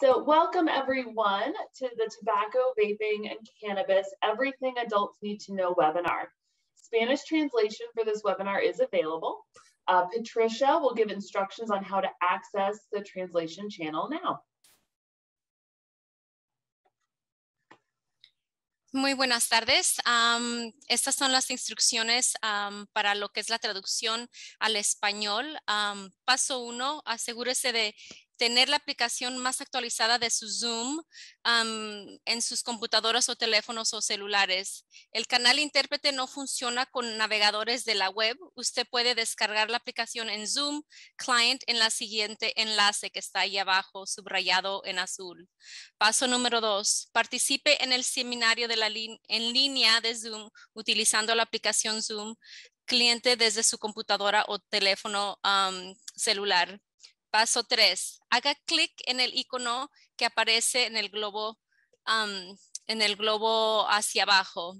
So welcome everyone to the Tobacco, Vaping, and Cannabis Everything Adults Need to Know webinar. Spanish translation for this webinar is available. Patricia will give instructions on how to access the translation channel now. Muy buenas tardes. Estas son las instrucciones para lo que es la traducción al español. Paso 1, asegúrese de tener la aplicación más actualizada de su Zoom en sus computadoras o teléfonos o celulares. El canal intérprete no funciona con navegadores de la web. Usted puede descargar la aplicación en Zoom Client en la siguiente enlace que está ahí abajo, subrayado en azul. Paso número 2, participe en el seminario de en línea de Zoom utilizando la aplicación Zoom cliente desde su computadora o teléfono celular. Paso 3, haga clic en el icono que aparece en el globo hacia abajo.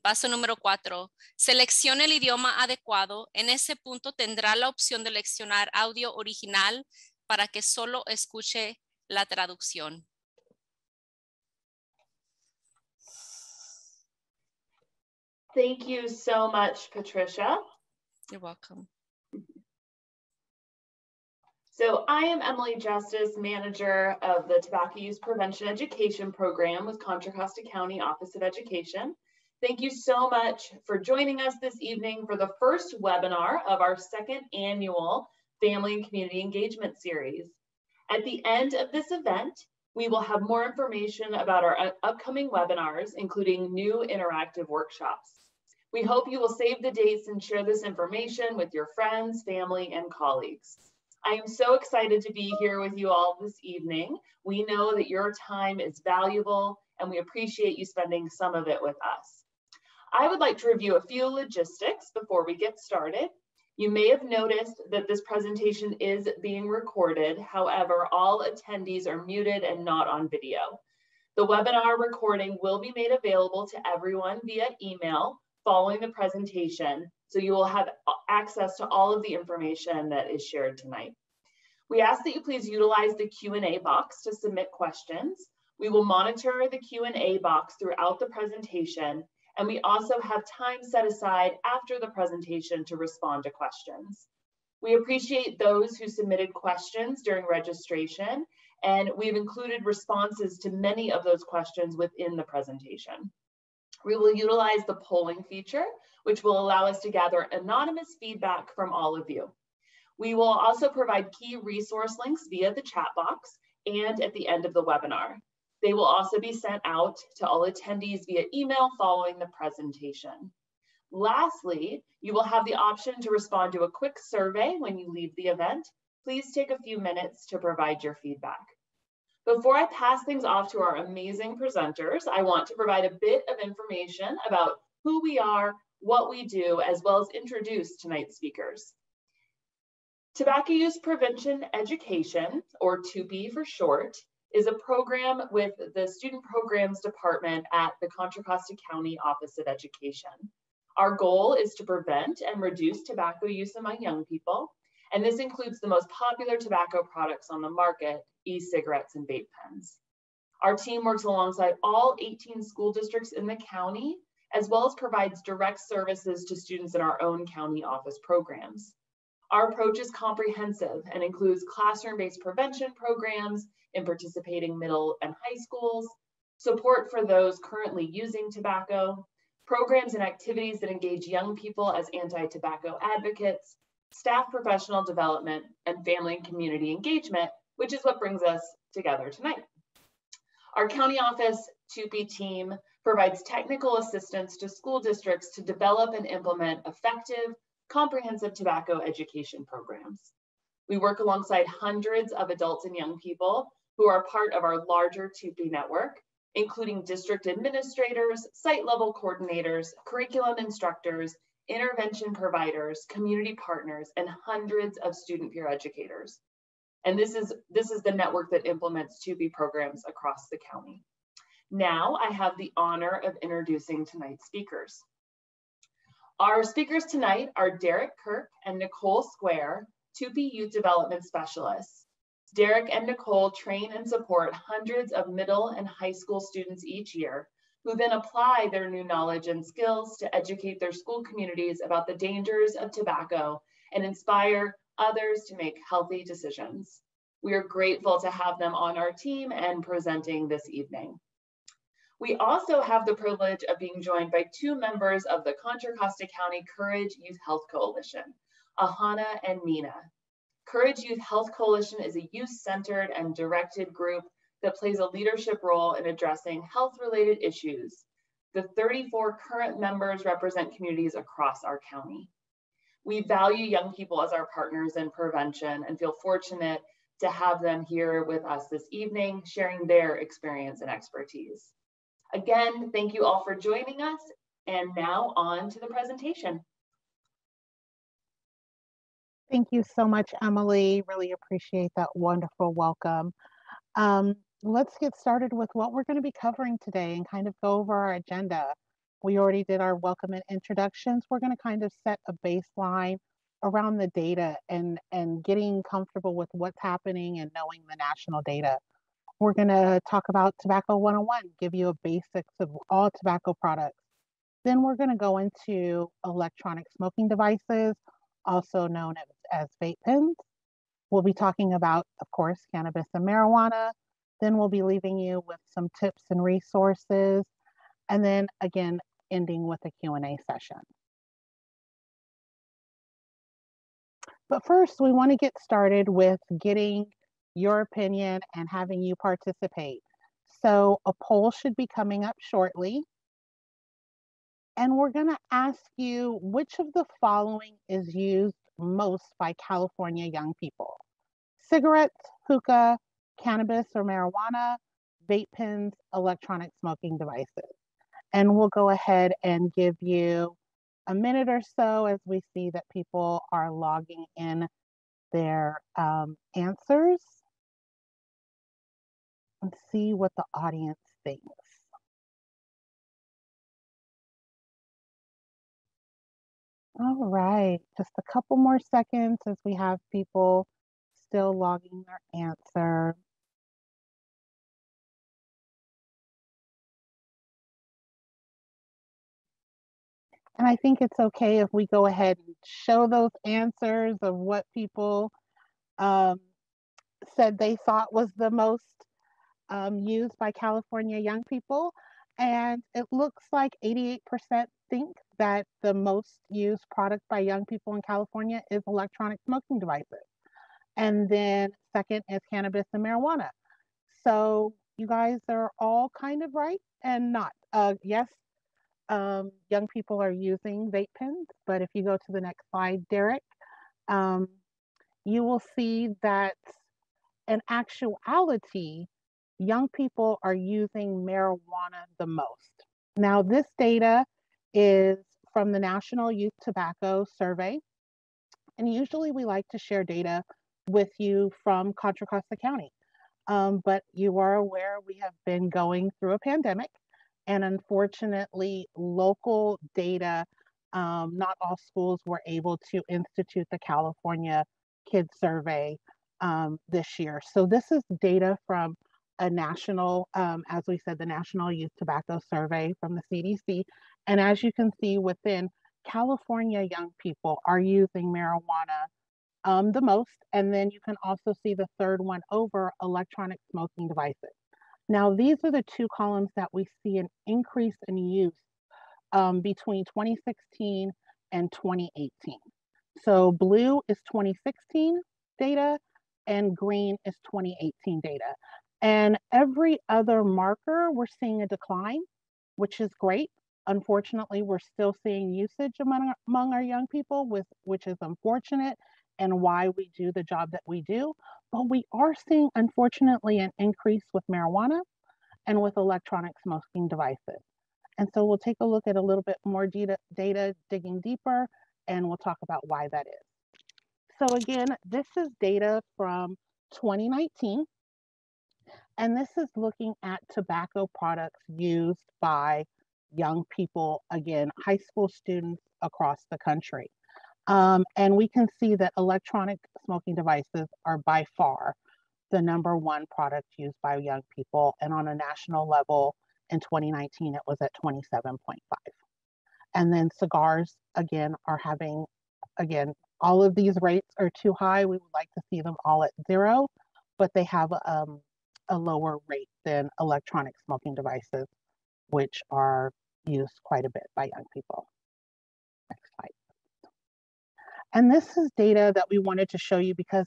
Paso número 4, seleccione el idioma adecuado. En ese punto tendrá la opción de seleccionar audio original para que solo escuche la traducción. Thank you so much, Patricia. You're welcome. So I am Emily Justice, manager of the Tobacco Use Prevention Education Program with Contra Costa County Office of Education. Thank you so much for joining us this evening for the first webinar of our second annual Family and Community Engagement Series. At the end of this event, we will have more information about our upcoming webinars, including new interactive workshops. We hope you will save the dates and share this information with your friends, family, and colleagues. I am so excited to be here with you all this evening. We know that your time is valuable and we appreciate you spending some of it with us. I would like to review a few logistics before we get started. You may have noticed that this presentation is being recorded. However, all attendees are muted and not on video. The webinar recording will be made available to everyone via email following the presentation, so you will have access to all of the information that is shared tonight. We ask that you please utilize the Q&A box to submit questions. We will monitor the Q&A box throughout the presentation, and we also have time set aside after the presentation to respond to questions. We appreciate those who submitted questions during registration, and we've included responses to many of those questions within the presentation. We will utilize the polling feature, which will allow us to gather anonymous feedback from all of you. We will also provide key resource links via the chat box and at the end of the webinar. They will also be sent out to all attendees via email following the presentation. Lastly, you will have the option to respond to a quick survey when you leave the event. Please take a few minutes to provide your feedback. Before I pass things off to our amazing presenters, I want to provide a bit of information about who we are, what we do, as well as introduce tonight's speakers. Tobacco Use Prevention Education, or TUPE for short, is a program with the Student Programs Department at the Contra Costa County Office of Education. Our goal is to prevent and reduce tobacco use among young people, and this includes the most popular tobacco products on the market, e-cigarettes and vape pens. Our team works alongside all 18 school districts in the county, as well as provides direct services to students in our own county office programs. Our approach is comprehensive and includes classroom-based prevention programs in participating middle and high schools, support for those currently using tobacco, programs and activities that engage young people as anti-tobacco advocates, staff professional development, and family and community engagement, which is what brings us together tonight. Our county office TUPE team provides technical assistance to school districts to develop and implement effective, comprehensive tobacco education programs. We work alongside hundreds of adults and young people who are part of our larger TUPE network, including district administrators, site-level coordinators, curriculum instructors, intervention providers, community partners, and hundreds of student peer educators. And this is the network that implements TUPE programs across the county. Now I have the honor of introducing tonight's speakers. Our speakers tonight are Derek Kirk and Nicole Square, TUPE Youth Development Specialists. Derek and Nicole train and support hundreds of middle and high school students each year, who then apply their new knowledge and skills to educate their school communities about the dangers of tobacco and inspire others to make healthy decisions. We are grateful to have them on our team and presenting this evening. We also have the privilege of being joined by two members of the Contra Costa County Courage Youth Health Coalition, Ahana and Mina. Courage Youth Health Coalition is a youth-centered and directed group that plays a leadership role in addressing health-related issues. The 34 current members represent communities across our county. We value young people as our partners in prevention and feel fortunate to have them here with us this evening, sharing their experience and expertise. Again, thank you all for joining us, and now on to the presentation. Thank you so much, Emily. Really appreciate that wonderful welcome. Let's get started with what we're going to be covering today and kind of go over our agenda. We already did our welcome and introductions. We're going to kind of set a baseline around the data and getting comfortable with what's happening and knowing the national data. We're going to talk about Tobacco 101, give you a basics of all tobacco products. Then we're going to go into electronic smoking devices, also known as vape pens. We'll be talking about, of course, cannabis and marijuana. Then we'll be leaving you with some tips and resources. And then again, ending with a Q&A session. But first, we want to get started with getting your opinion and having you participate. So a poll should be coming up shortly. And we're going to ask you which of the following is used most by California young people: cigarettes, hookah, cannabis or marijuana, vape pens, electronic smoking devices. And we'll go ahead and give you a minute or so as we see that people are logging in their answers and see what the audience thinks. All right, just a couple more seconds as we have people still logging their answer. And I think it's okay if we go ahead and show those answers of what people said they thought was the most used by California young people. And it looks like 88% think that the most used product by young people in California is electronic smoking devices. And then second is cannabis and marijuana. So you guys are all kind of right and not. Yes, young people are using vape pens, but if you go to the next slide, Derek, you will see that in actuality, young people are using marijuana the most. Now, this data is from the National Youth Tobacco Survey, and usually we like to share data with you from Contra Costa County. But you are aware we have been going through a pandemic, and unfortunately, local data, not all schools were able to institute the California Kids Survey this year. So this is data from a national, as we said, the National Youth Tobacco Survey from the CDC. And as you can see within California, young people are using marijuana the most. And then you can also see the third one over, electronic smoking devices. Now, these are the two columns that we see an increase in use between 2016 and 2018. So blue is 2016 data and green is 2018 data. And every other marker, we're seeing a decline, which is great. Unfortunately, we're still seeing usage among our young people, which is unfortunate and why we do the job that we do. But we are seeing, unfortunately, an increase with marijuana and with electronic smoking devices. And so we'll take a look at a little bit more data digging deeper, and we'll talk about why that is. So again, this is data from 2019. And this is looking at tobacco products used by young people, again, high school students across the country. And we can see that electronic smoking devices are by far the #1 product used by young people. And on a national level in 2019, it was at 27.5. And then cigars, again, are having, again, all of these rates are too high. We would like to see them all at 0, but they have a lower rate than electronic smoking devices, which are used quite a bit by young people. Next slide. And this is data that we wanted to show you because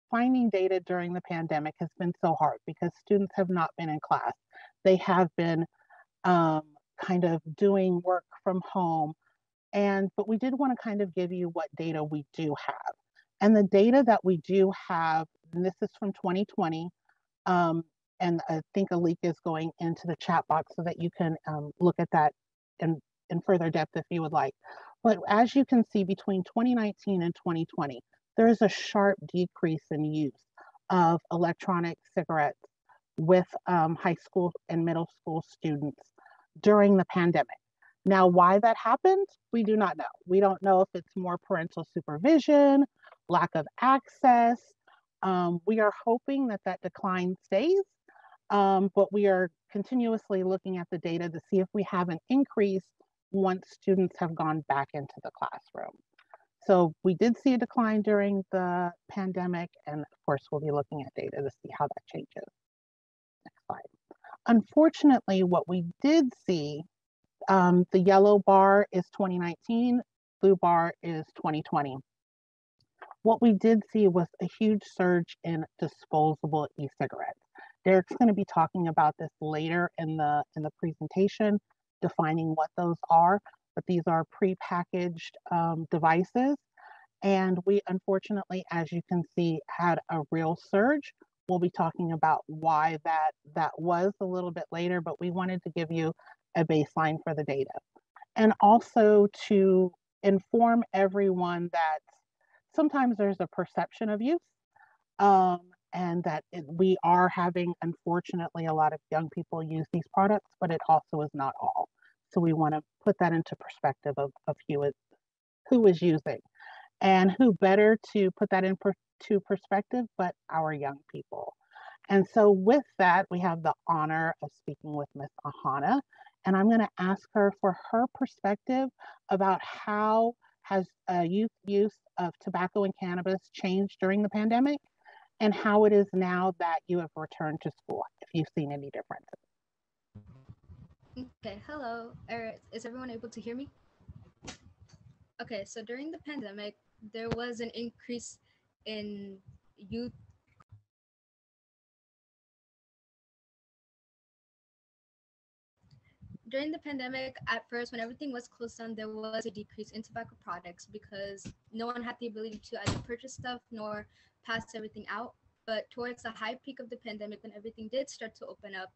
finding data during the pandemic has been so hard because students have not been in class. They have been kind of doing work from home. But we did want to kind of give you what data we do have. And the data that we do have, and this is from 2020, and I think a link is going into the chat box so that you can look at that in further depth if you would like. But as you can see, between 2019 and 2020, there is a sharp decrease in use of electronic cigarettes with high school and middle school students during the pandemic. Now, why that happened, we do not know. We don't know if it's more parental supervision, lack of access. We are hoping that that decline stays, but we are continuously looking at the data to see if we have an increase once students have gone back into the classroom. So we did see a decline during the pandemic, and of course, we'll be looking at data to see how that changes. Next slide. Unfortunately, what we did see, the yellow bar is 2019, blue bar is 2020. What we did see was a huge surge in disposable e-cigarettes. Derek's going to be talking about this later in the presentation, defining what those are, but these are prepackaged devices. And we unfortunately, as you can see, had a real surge. We'll be talking about why that was a little bit later, but we wanted to give you a baseline for the data. And also to inform everyone that sometimes there's a perception of use, and that we are having, unfortunately, a lot of young people use these products, but it also is not all. So we want to put that into perspective of who is using. And who better to put that into perspective but our young people. And so with that, we have the honor of speaking with Ms. Ahana. And I'm going to ask her for her perspective about how has youth use of tobacco and cannabis changed during the pandemic, and how it is now that you have returned to school, if you've seen any differences. Okay, hello. Is everyone able to hear me? Okay, so during the pandemic, there was an increase in youth. During the pandemic, at first, when everything was closed down, there was a decrease in tobacco products because no one had the ability to either purchase stuff nor pass everything out. But towards the high peak of the pandemic, when everything did start to open up,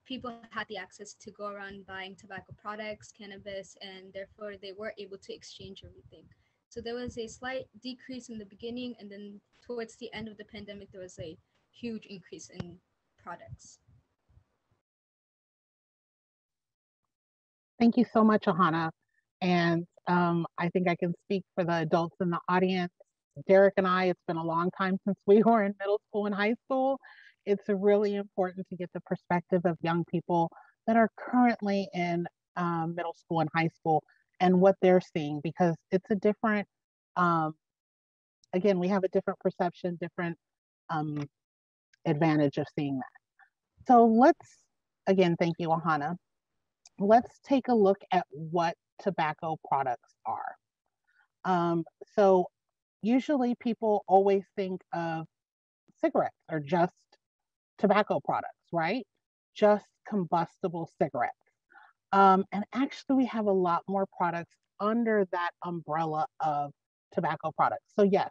people had the access to go around buying tobacco products, cannabis, and therefore they were able to exchange everything. So there was a slight decrease in the beginning, and then towards the end of the pandemic, there was a huge increase in products. Thank you so much, Ahana. And I think I can speak for the adults in the audience. Derek and I, it's been a long time since we were in middle school and high school. It's really important to get the perspective of young people that are currently in middle school and high school and what they're seeing, because it's a different, again, we have a different perception, different advantage of seeing that. So let's, again, thank you, Ahana. Let's take a look at what tobacco products are. So usually people always think of cigarettes or just tobacco products, right? Just combustible cigarettes. And actually we have a lot more products under that umbrella of tobacco products. So yes,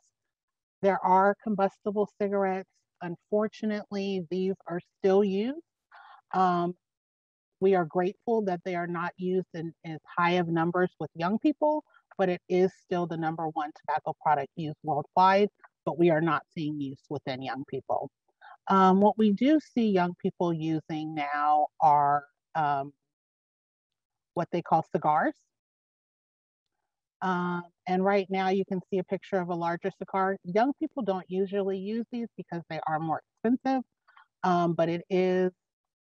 there are combustible cigarettes. Unfortunately, these are still used. We are grateful that they are not used in as high of numbers with young people, but it is still the #1 tobacco product used worldwide, but we are not seeing use within young people. What we do see young people using now are what they call cigars. And right now you can see a picture of a larger cigar. Young people don't usually use these because they are more expensive, but it is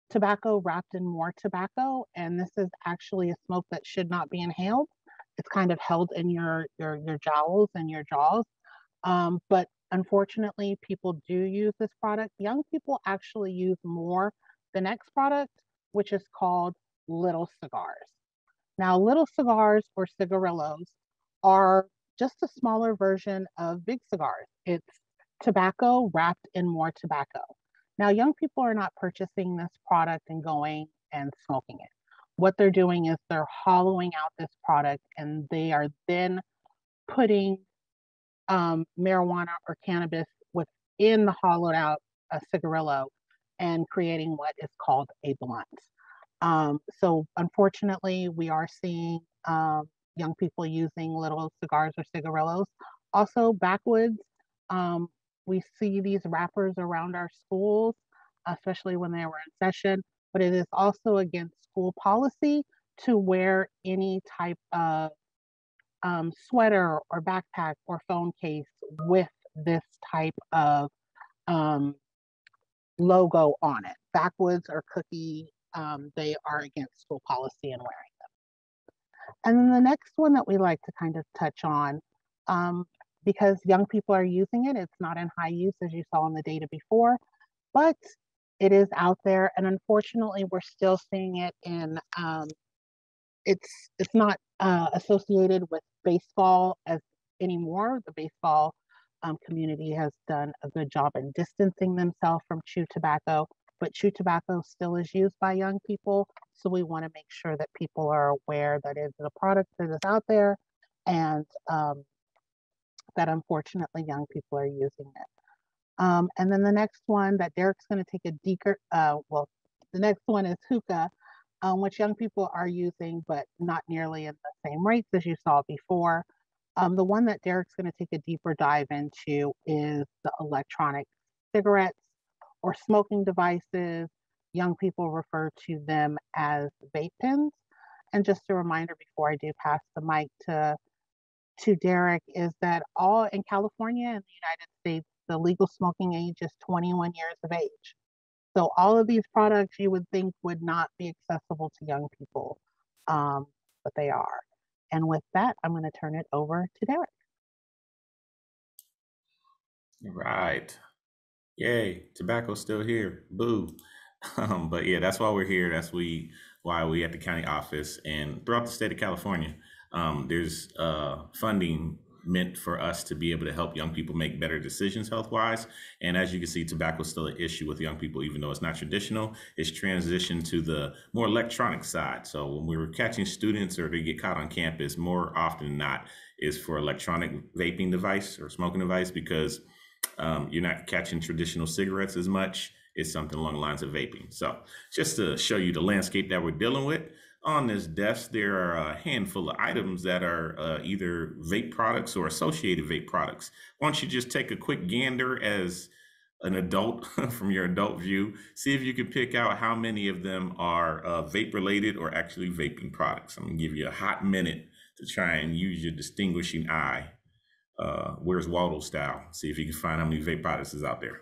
tobacco wrapped in more tobacco, and this is actually a smoke that should not be inhaled. It's kind of held in your jowls and your jaws, but unfortunately, people do use this product. Young people actually use more the next product, which is called little cigars. Now, little cigars or cigarillos are just a smaller version of big cigars. It's tobacco wrapped in more tobacco. Now, young people are not purchasing this product and going and smoking it. What they're doing is they're hollowing out this product, and they are then putting marijuana or cannabis within the hollowed out cigarillo and creating what is called a blunt. So unfortunately, we are seeing young people using little cigars or cigarillos. Also, backwoods, we see these wrappers around our schools, especially when they were in session, but it is also against school policy to wear any type of sweater or backpack or phone case with this type of logo on it. Backwoods or cookie, they are against school policy and wearing them. And then the next one that we like to kind of touch on, because young people are using it, it's not in high use as you saw in the data before, but it is out there, and unfortunately we're still seeing it in, it's not associated with baseball as anymore. The baseball community has done a good job in distancing themselves from chew tobacco, but chew tobacco still is used by young people. So we want to make sure that people are aware that it's a product that is out there, and that unfortunately young people are using it. And then the next one that Derek's going to take a deeper, well, the next one is hookah, which young people are using, but not nearly in the same rates as you saw before. The one that Derek's going to take a deeper dive into is the electronic cigarettes or smoking devices. Young people refer to them as vape pens. And just a reminder before I do pass the mic to Derek is that all in California and the United States, the legal smoking age is 21 years of age. So all of these products you would think would not be accessible to young people, but they are. And with that, I'm going to turn it over to Derek. Right. Yay, tobacco's still here. Boo. But yeah, that's why we're here. That's why we at the county office and throughout the state of California. There's funding meant for us to be able to help young people make better decisions health-wise. And as you can see, tobacco is still an issue with young people, even though it's not traditional. It's transitioned to the more electronic side. So when we were catching students or they get caught on campus, more often than not is for electronic vaping device or smoking device, because you're not catching traditional cigarettes as much. It's something along the lines of vaping. So just to show you the landscape that we're dealing with, on this desk, there are a handful of items that are either vape products or associated vape products. Why don't you just take a quick gander as an adult from your adult view, see if you can pick out how many of them are vape related or actually vaping products. I'm gonna give you a hot minute to try and use your distinguishing eye. Where's Waldo style? See if you can find how many vape products is out there.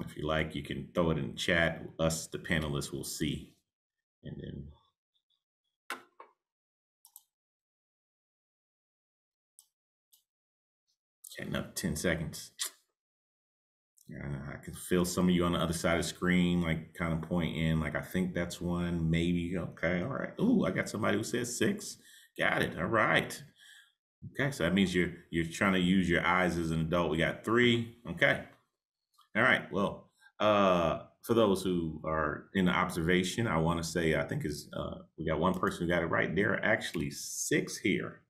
If you like, you can throw it in the chat. Us, the panelists, will see. And then getting up 10 seconds. I can feel some of you on the other side of the screen, like kind of pointing, like I think that's one, maybe. Okay, all right. Ooh, I got somebody who says 6. Got it. All right. Okay, so that means you're trying to use your eyes as an adult. We got 3. Okay. All right. Well, for those who are in the observation, I want to say I think is we got one person who got it right. There are actually 6 here,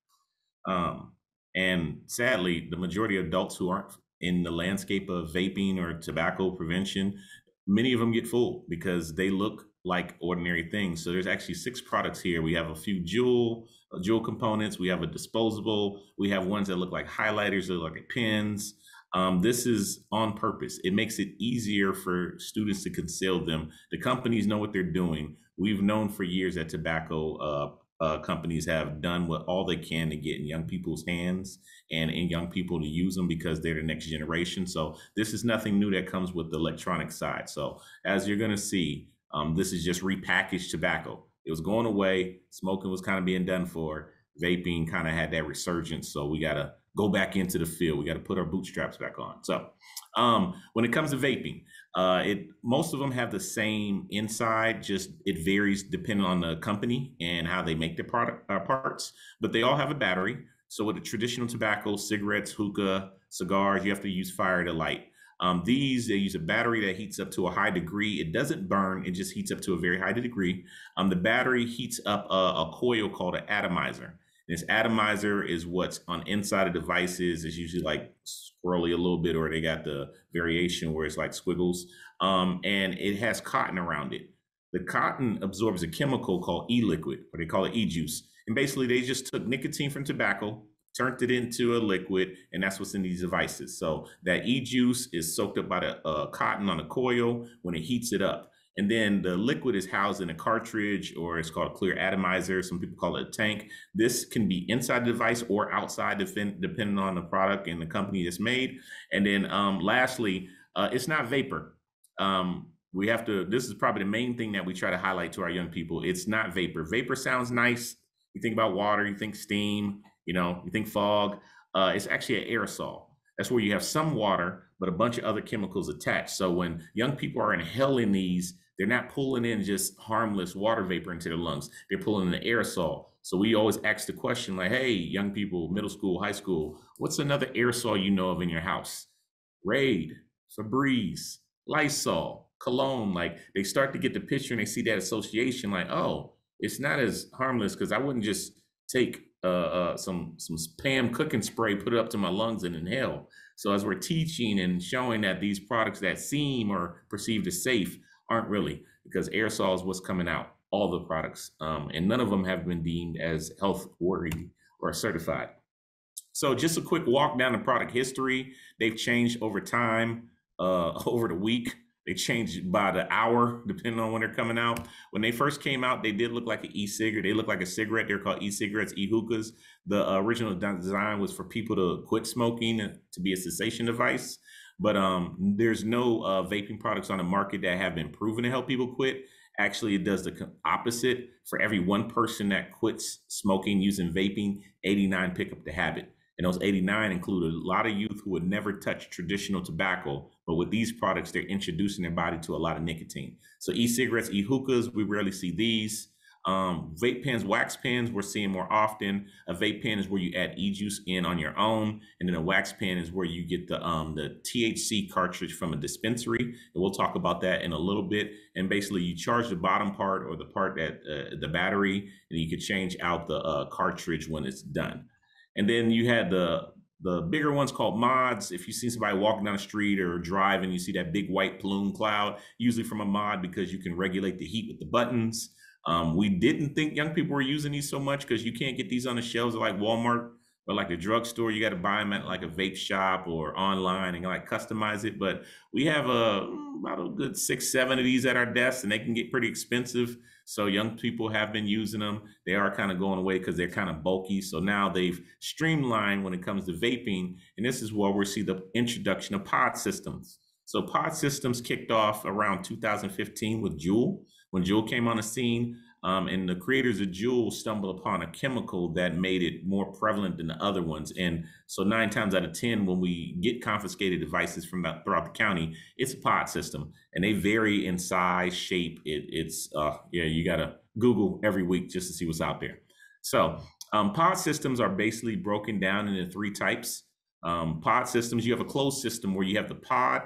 and sadly, the majority of adults who aren't in the landscape of vaping or tobacco prevention, many of them get fooled because they look like ordinary things. So there's actually 6 products here. We have a few jewel components. We have a disposable. We have ones that look like highlighters, that look like pens. This is on purpose. It makes it easier for students to conceal them. The companies know what they're doing. We've known for years that tobacco companies have done what all they can to get in young people's hands and in young people to use them because they're the next generation. So this is nothing new that comes with the electronic side. So as you're going to see, this is just repackaged tobacco. It was going away. Smoking was kind of being done for. Vaping kind of had that resurgence. So we got to go back into the field. We got to put our bootstraps back on. So when it comes to vaping, most of them have the same inside, just it varies depending on the company and how they make their product parts, but they all have a battery. So with the traditional tobacco, cigarettes, hookah, cigars, you have to use fire to light. They use a battery that heats up to a high degree. It doesn't burn, it just heats up to a very high degree. The battery heats up a coil called an atomizer. This atomizer is what's on inside of devices. It's usually like swirly a little bit, or they got the variation where it's like squiggles. And it has cotton around it. The cotton absorbs a chemical called e-liquid, or they call it e-juice. And basically they just took nicotine from tobacco, turned it into a liquid, and that's what's in these devices. So that e-juice is soaked up by the cotton on a coil when it heats it up. And then the liquid is housed in a cartridge, or it's called a clear atomizer. Some people call it a tank. This can be inside the device or outside, depending on the product and the company it's made. And then lastly, it's not vapor. This is probably the main thing that we try to highlight to our young people. It's not vapor. Vapor sounds nice. You think about water, you think steam, you think fog. It's actually an aerosol. That's where you have some water, but a bunch of other chemicals attached. So when young people are inhaling these, they're not pulling in just harmless water vapor into their lungs. They're pulling in the aerosol. So we always ask the question like, hey, young people, middle school, high school, what's another aerosol you know of in your house? Raid, Febreze, Lysol, cologne. Like they start to get the picture and they see that association like, oh, it's not as harmless because I wouldn't just take some Pam cooking spray, put it up to my lungs and inhale. So as we're teaching and showing that these products that seem or perceived as safe aren't really, because aerosol is what's coming out, all the products, and none of them have been deemed as health worthy or certified. So just a quick walk down the product history. They've changed over time, over the week. They changed by the hour, depending on when they're coming out. When they first came out, they did look like an e-cigarette. They looked like a cigarette. They're called e-cigarettes, e-hookahs. The original design was for people to quit smoking, to be a cessation device. But there's no vaping products on the market that have been proven to help people quit. Actually, it does the opposite. For every one person that quits smoking using vaping, 89 pick up the habit. And those 89 include a lot of youth who would never touch traditional tobacco, but with these products, they're introducing their body to a lot of nicotine. So e-cigarettes, e-hookahs, we rarely see these. Vape pens, wax pens, we're seeing more often. A vape pen is where you add e-juice in on your own, and then a wax pen is where you get the THC cartridge from a dispensary. And we'll talk about that in a little bit. And basically, you charge the bottom part or the part that the battery, and you could change out the cartridge when it's done. And then you had the bigger ones called mods. If you see somebody walking down the street or driving, you see that big white plume cloud, usually from a mod because you can regulate the heat with the buttons. We didn't think young people were using these so much because you can't get these on the shelves at like Walmart or like the drugstore. You got to buy them at like a vape shop or online and like customize it. But we have about a good 6, 7 of these at our desks, and they can get pretty expensive. So young people have been using them. They are kind of going away because they're kind of bulky. So now they've streamlined when it comes to vaping. And this is where we see the introduction of pod systems. So pod systems kicked off around 2015 with Juul. When Juul came on the scene, and the creators of Juul stumbled upon a chemical that made it more prevalent than the other ones. And so 9 times out of 10, when we get confiscated devices from throughout the county, it's a pod system, and they vary in size, shape. You got to Google every week just to see what's out there. So pod systems are basically broken down into 3 types. Pod systems, you have a closed system where you have the pod,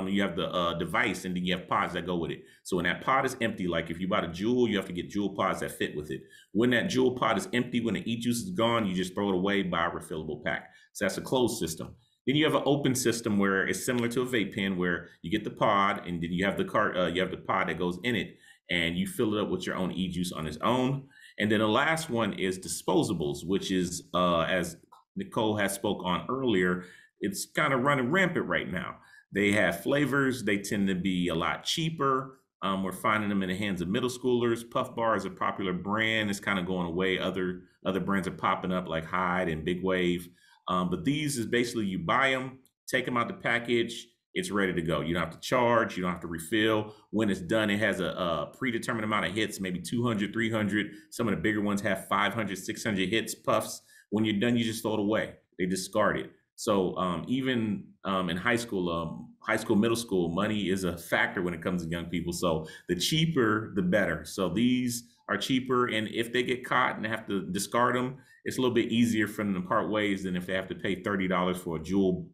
you have the device, and then you have pods that go with it. So when that pod is empty, like if you bought a Juul, you have to get Juul pods that fit with it. When that Juul pod is empty, when the e-juice is gone, you just throw it away, buy a refillable pack. So that's a closed system. Then you have an open system where it's similar to a vape pen, where you get the pod, and then you have the pod that goes in it, and you fill it up with your own e-juice on its own. And then the last one is disposables, which is, as Nicole has spoke on earlier, it's kind of running rampant right now. They have flavors. They tend to be a lot cheaper. We're finding them in the hands of middle schoolers. Puff Bar is a popular brand. It's kind of going away. Other brands are popping up like Hyde and Big Wave. But these is basically you buy them, take them out the package, it's ready to go. You don't have to charge, you don't have to refill. When it's done, it has a predetermined amount of hits, maybe 200, 300. Some of the bigger ones have 500, 600 hits, puffs. When you're done, you just throw it away. They discard it. So even in high school, middle school, money is a factor when it comes to young people. So the cheaper, the better. So these are cheaper. And if they get caught and they have to discard them, it's a little bit easier for them to part ways than if they have to pay $30 for a Juul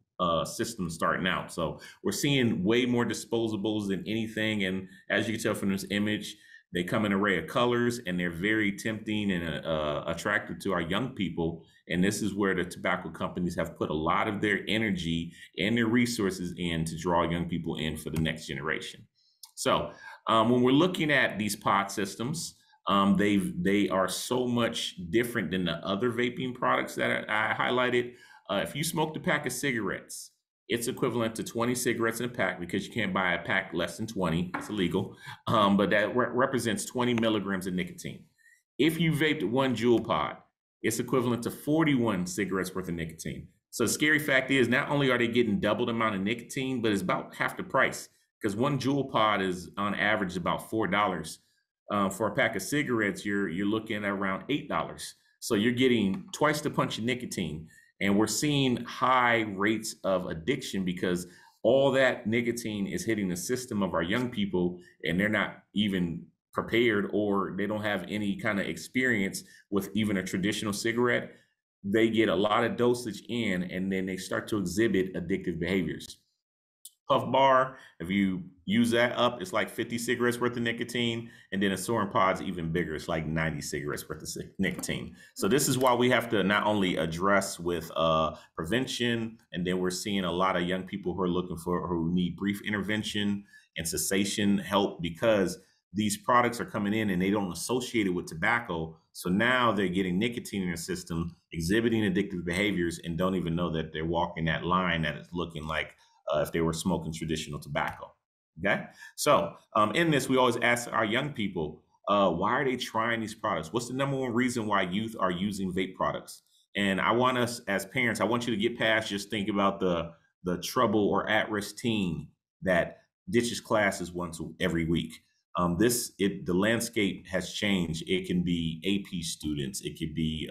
system starting out. So we're seeing way more disposables than anything. And as you can tell from this image, they come in an array of colors and they're very tempting and attractive to our young people. And this is where the tobacco companies have put a lot of their energy and their resources in to draw young people in for the next generation. So when we're looking at these pod systems, they are so much different than the other vaping products that I highlighted. If you smoked a pack of cigarettes, it's equivalent to 20 cigarettes in a pack because you can't buy a pack less than 20. It's illegal. But that represents 20 milligrams of nicotine. If you vaped one Juul pod, it's equivalent to 41 cigarettes worth of nicotine. So the scary fact is not only are they getting double the amount of nicotine, but it's about half the price because one Juul pod is on average about $4. For a pack of cigarettes, you're looking at around $8. So you're getting twice the punch of nicotine. And we're seeing high rates of addiction because all that nicotine is hitting the system of our young people and they're not even prepared or they don't have any kind of experience with even a traditional cigarette. They get a lot of dosage in and then they start to exhibit addictive behaviors. Puff Bar, if you use that up, it's like 50 cigarettes worth of nicotine. And then a Soaring Pod's even bigger. It's like 90 cigarettes worth of nicotine. So this is why we have to not only address with prevention, and then we're seeing a lot of young people who need brief intervention and cessation help because these products are coming in and they don't associate it with tobacco. So now they're getting nicotine in their system, exhibiting addictive behaviors, and don't even know that they're walking that line that is looking like if they were smoking traditional tobacco. Okay. So in this, we always ask our young people, why are they trying these products? What's the number one reason why youth are using vape products? And I want us as parents, I want you to get past just think about the trouble or at-risk teen that ditches classes once every week. The landscape has changed. It can be AP students. It could be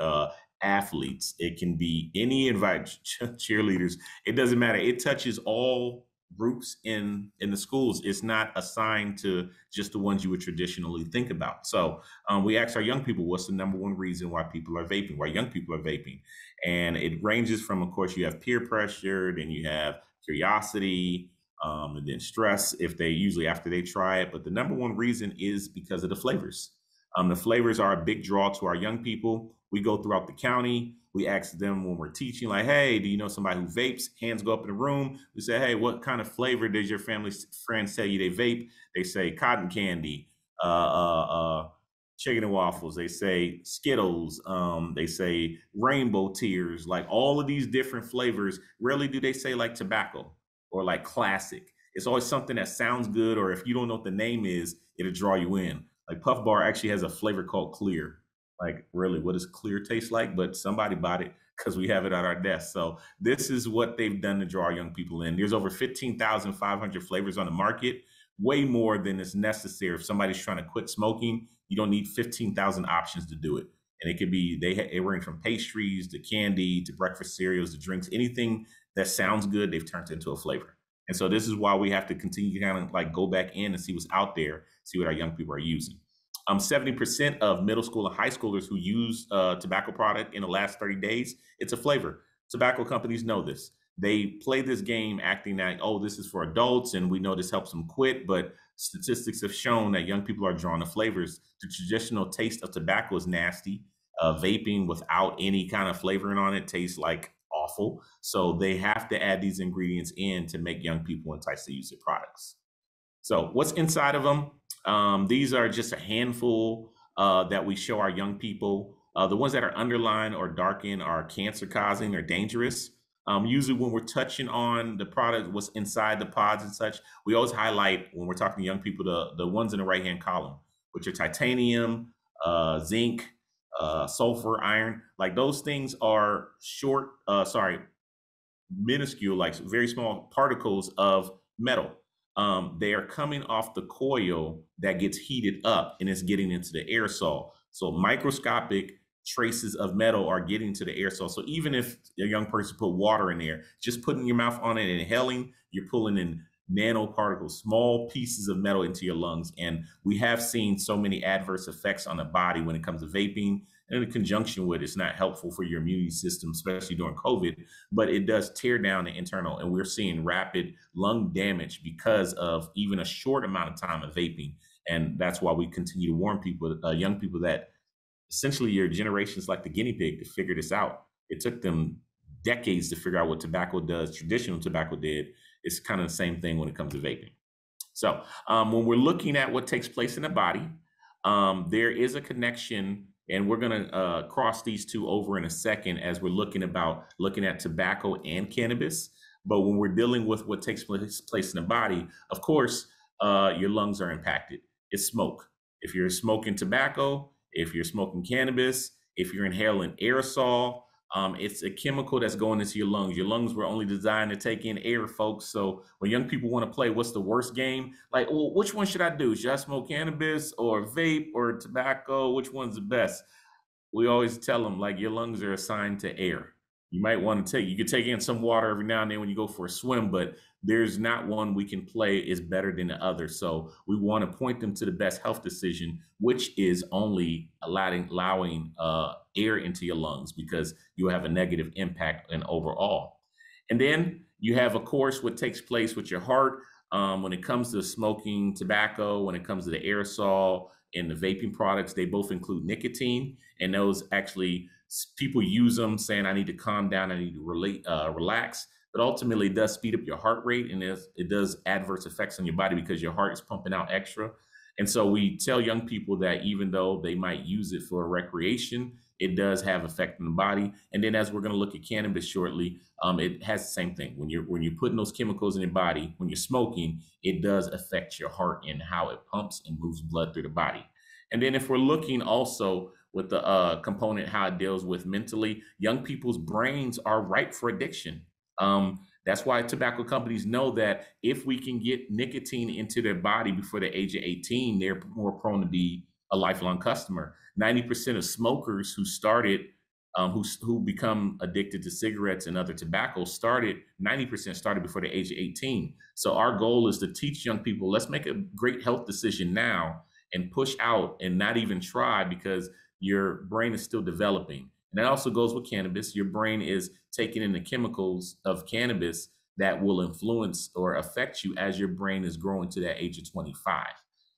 athletes. It can be any invited cheerleaders. It doesn't matter. It touches all groups in the schools. It's not assigned to just the ones you would traditionally think about. So we ask our young people, what's the number one reason why people are vaping, why young people are vaping? And it ranges from, of course, you have peer pressure, then you have curiosity, and then stress if they usually after they try it. But the number one reason is because of the flavors. The flavors are a big draw to our young people. We go throughout the county. We ask them when we're teaching, like, hey, do you know somebody who vapes? Hands go up in the room. We say, hey, what kind of flavor does your family friends tell you they vape? They say cotton candy, chicken and waffles. They say Skittles. They say rainbow tears, like all of these different flavors. Rarely do they say like tobacco or like classic. It's always something that sounds good, or if you don't know what the name is, it'll draw you in. Like Puff Bar actually has a flavor called Clear. Like, really, what does Clear taste like? But somebody bought it because we have it at our desk. So this is what they've done to draw our young people in. There's over 15,500 flavors on the market, way more than is necessary. If somebody's trying to quit smoking, you don't need 15,000 options to do it. And it could be, they range from pastries to candy to breakfast cereals to drinks, anything that sounds good, they've turned into a flavor. And so this is why we have to continue to kind of like go back in and see what's out there, see what our young people are using. 70% of middle school and high schoolers who use tobacco product in the last 30 days, it's a flavor. Tobacco companies know this. They play this game acting like, oh, this is for adults and we know this helps them quit. But statistics have shown that young people are drawn to flavors. The traditional taste of tobacco is nasty. Vaping without any kind of flavoring on it tastes like awful. So they have to add these ingredients in to make young people enticed to use their products. So what's inside of them? These are just a handful that we show our young people. The ones that are underlined or darkened are cancer causing or dangerous. Usually when we're touching on the product, what's inside the pods and such, we always highlight when we're talking to young people, the ones in the right-hand column, which are titanium, zinc, sulfur, iron. Like those things are minuscule, like very small particles of metal. They are coming off the coil that gets heated up and it's getting into the aerosol. So microscopic traces of metal are getting to the aerosol. So even if a young person put water in there, just putting your mouth on it and inhaling, you're pulling in nanoparticles, small pieces of metal into your lungs. And we have seen so many adverse effects on the body when it comes to vaping, and in conjunction with it's not helpful for your immune system, especially during COVID, but it does tear down the internal. And we're seeing rapid lung damage because of even a short amount of time of vaping. And that's why we continue to warn people, young people, that essentially your generation's like the guinea pig to figure this out. It took them decades to figure out what tobacco does, traditional tobacco did. It's kind of the same thing when it comes to vaping. So when we're looking at what takes place in the body, there is a connection, and we're going to cross these two over in a second as we're looking at tobacco and cannabis. But when we're dealing with what takes place in the body, of course, your lungs are impacted. It's smoke. If you're smoking tobacco, if you're smoking cannabis, if you're inhaling aerosol, it's a chemical that's going into your lungs. Your lungs were only designed to take in air, folks. So when young people want to play, what's the worst game? Like, well, which one should I do? Should I smoke cannabis or vape or tobacco? Which one's the best? We always tell them, like, your lungs are assigned to air. You might want to you could take in some water every now and then when you go for a swim, but there's not one we can play is better than the other. So we want to point them to the best health decision, which is only allowing air into your lungs, because you have a negative impact in overall. And then you have, of course, what takes place with your heart when it comes to smoking tobacco, when it comes to the aerosol and the vaping products. They both include nicotine, and those actually, people use them saying, I need to calm down, I need to relax. But ultimately, it does speed up your heart rate, and it does adverse effects on your body because your heart is pumping out extra. And so we tell young people that even though they might use it for recreation, it does have effect on the body. And then as we're going to look at cannabis shortly, it has the same thing. When you're putting those chemicals in your body, when you're smoking, it does affect your heart and how it pumps and moves blood through the body. And then if we're looking also with the component, how it deals with mentally, young people's brains are ripe for addiction. That's why tobacco companies know that if we can get nicotine into their body before the age of 18, they're more prone to be a lifelong customer. 90% of smokers who started, who become addicted to cigarettes and other tobacco 90% started before the age of 18. So our goal is to teach young people, let's make a great health decision now and push out and not even try, because your brain is still developing. And that also goes with cannabis. Your brain is taking in the chemicals of cannabis that will influence or affect you as your brain is growing to that age of 25.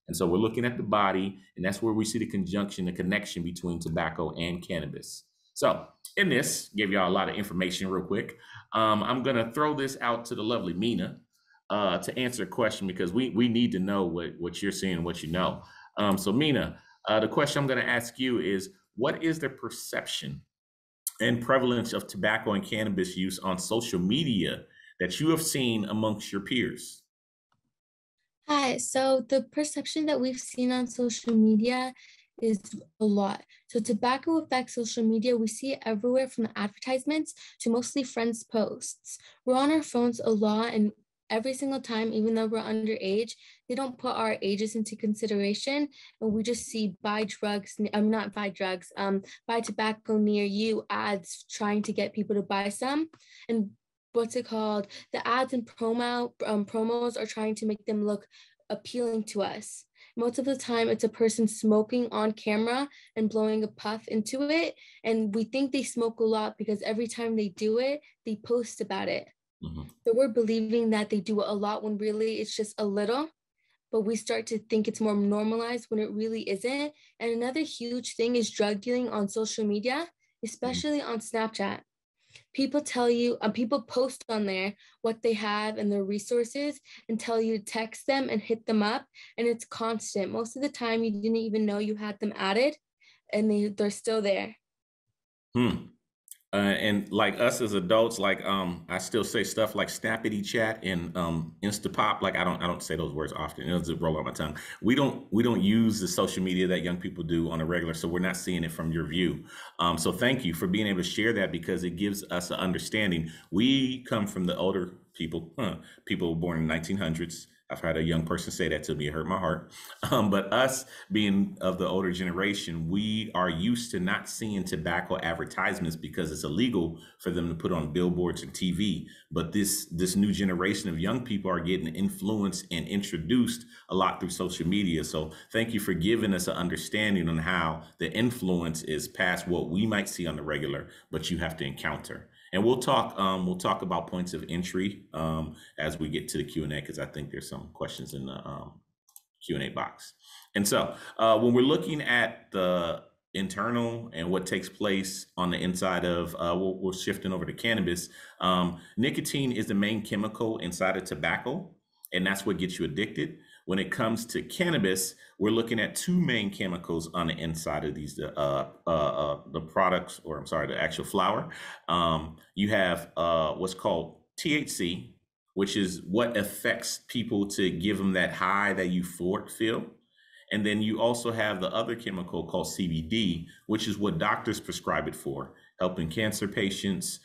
And so we're looking at the body, and that's where we see the connection between tobacco and cannabis. So in this, give y'all a lot of information real quick. I'm going to throw this out to the lovely Mina to answer a question, because we need to know what you're seeing, what you know. So Mina, the question I'm going to ask you is, what is the perception and prevalence of tobacco and cannabis use on social media that you have seen amongst your peers? Hi, so the perception that we've seen on social media is a lot. So tobacco affects social media. We see it everywhere, from advertisements to mostly friends' posts. We're on our phones a lot, and every single time, even though we're underage, they don't put our ages into consideration, and we just see buy tobacco near you ads trying to get people to buy some. And the ads and promos are trying to make them look appealing to us. Most of the time, it's a person smoking on camera and blowing a puff into it, and we think they smoke a lot because every time they do it, they post about it. Mm-hmm. So we're believing that they do it a lot when really it's just a little, but we start to think it's more normalized when it really isn't. And another huge thing is drug dealing on social media, especially on Snapchat. People people post on there what they have and their resources and tell you to text them and hit them up, and it's constant. Most of the time you didn't even know you had them added, and they're still there. And like us as adults, like I still say stuff like snappity chat and Instapop. Like I don't say those words often. It'll just roll on my tongue. We don't use the social media that young people do on a regular, so we're not seeing it from your view. So thank you for being able to share that, because it gives us an understanding. We come from the older people, people born in 1900s. I've had a young person say that to me. It hurt my heart. But us being of the older generation, we are used to not seeing tobacco advertisements because it's illegal for them to put on billboards and TV. But this new generation of young people are getting influenced and introduced a lot through social media. So thank you for giving us an understanding on how the influence is past what we might see on the regular, but you have to encounter. And we'll talk about points of entry as we get to the Q&A, because I think there's some questions in the Q&A box. And so when we're looking at the internal and what takes place on the inside of, we're shifting over to cannabis. Nicotine is the main chemical inside of tobacco, and that's what gets you addicted. When it comes to cannabis, we're looking at two main chemicals on the inside of these, the products, or I'm sorry, the actual flower. You have what's called THC, which is what affects people to give them that high, that euphoric feel. And then you also have the other chemical called CBD, which is what doctors prescribe it for, helping cancer patients,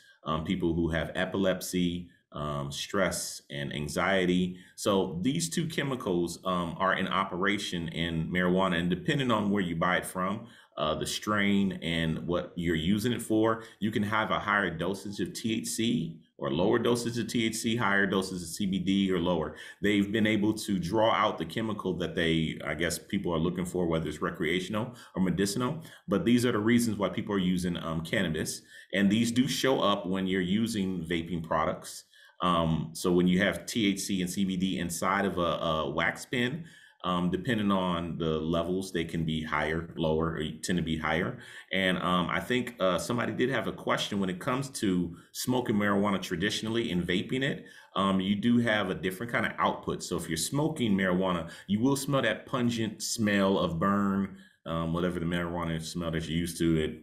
people who have epilepsy, stress and anxiety. So these two chemicals are in operation in marijuana, and depending on where you buy it from, the strain and what you're using it for, you can have a higher dosage of THC or lower dosage of THC, higher doses of CBD or lower. They've been able to draw out the chemical that I guess people are looking for, whether it's recreational or medicinal. But these are the reasons why people are using cannabis. And these do show up when you're using vaping products. So when you have THC and CBD inside of a wax pen, depending on the levels, they can be higher, lower, or tend to be higher. And I think somebody did have a question when it comes to smoking marijuana traditionally and vaping it. You do have a different kind of output. So if you're smoking marijuana, you will smell that pungent smell of burn, whatever the marijuana smell that you're used to. It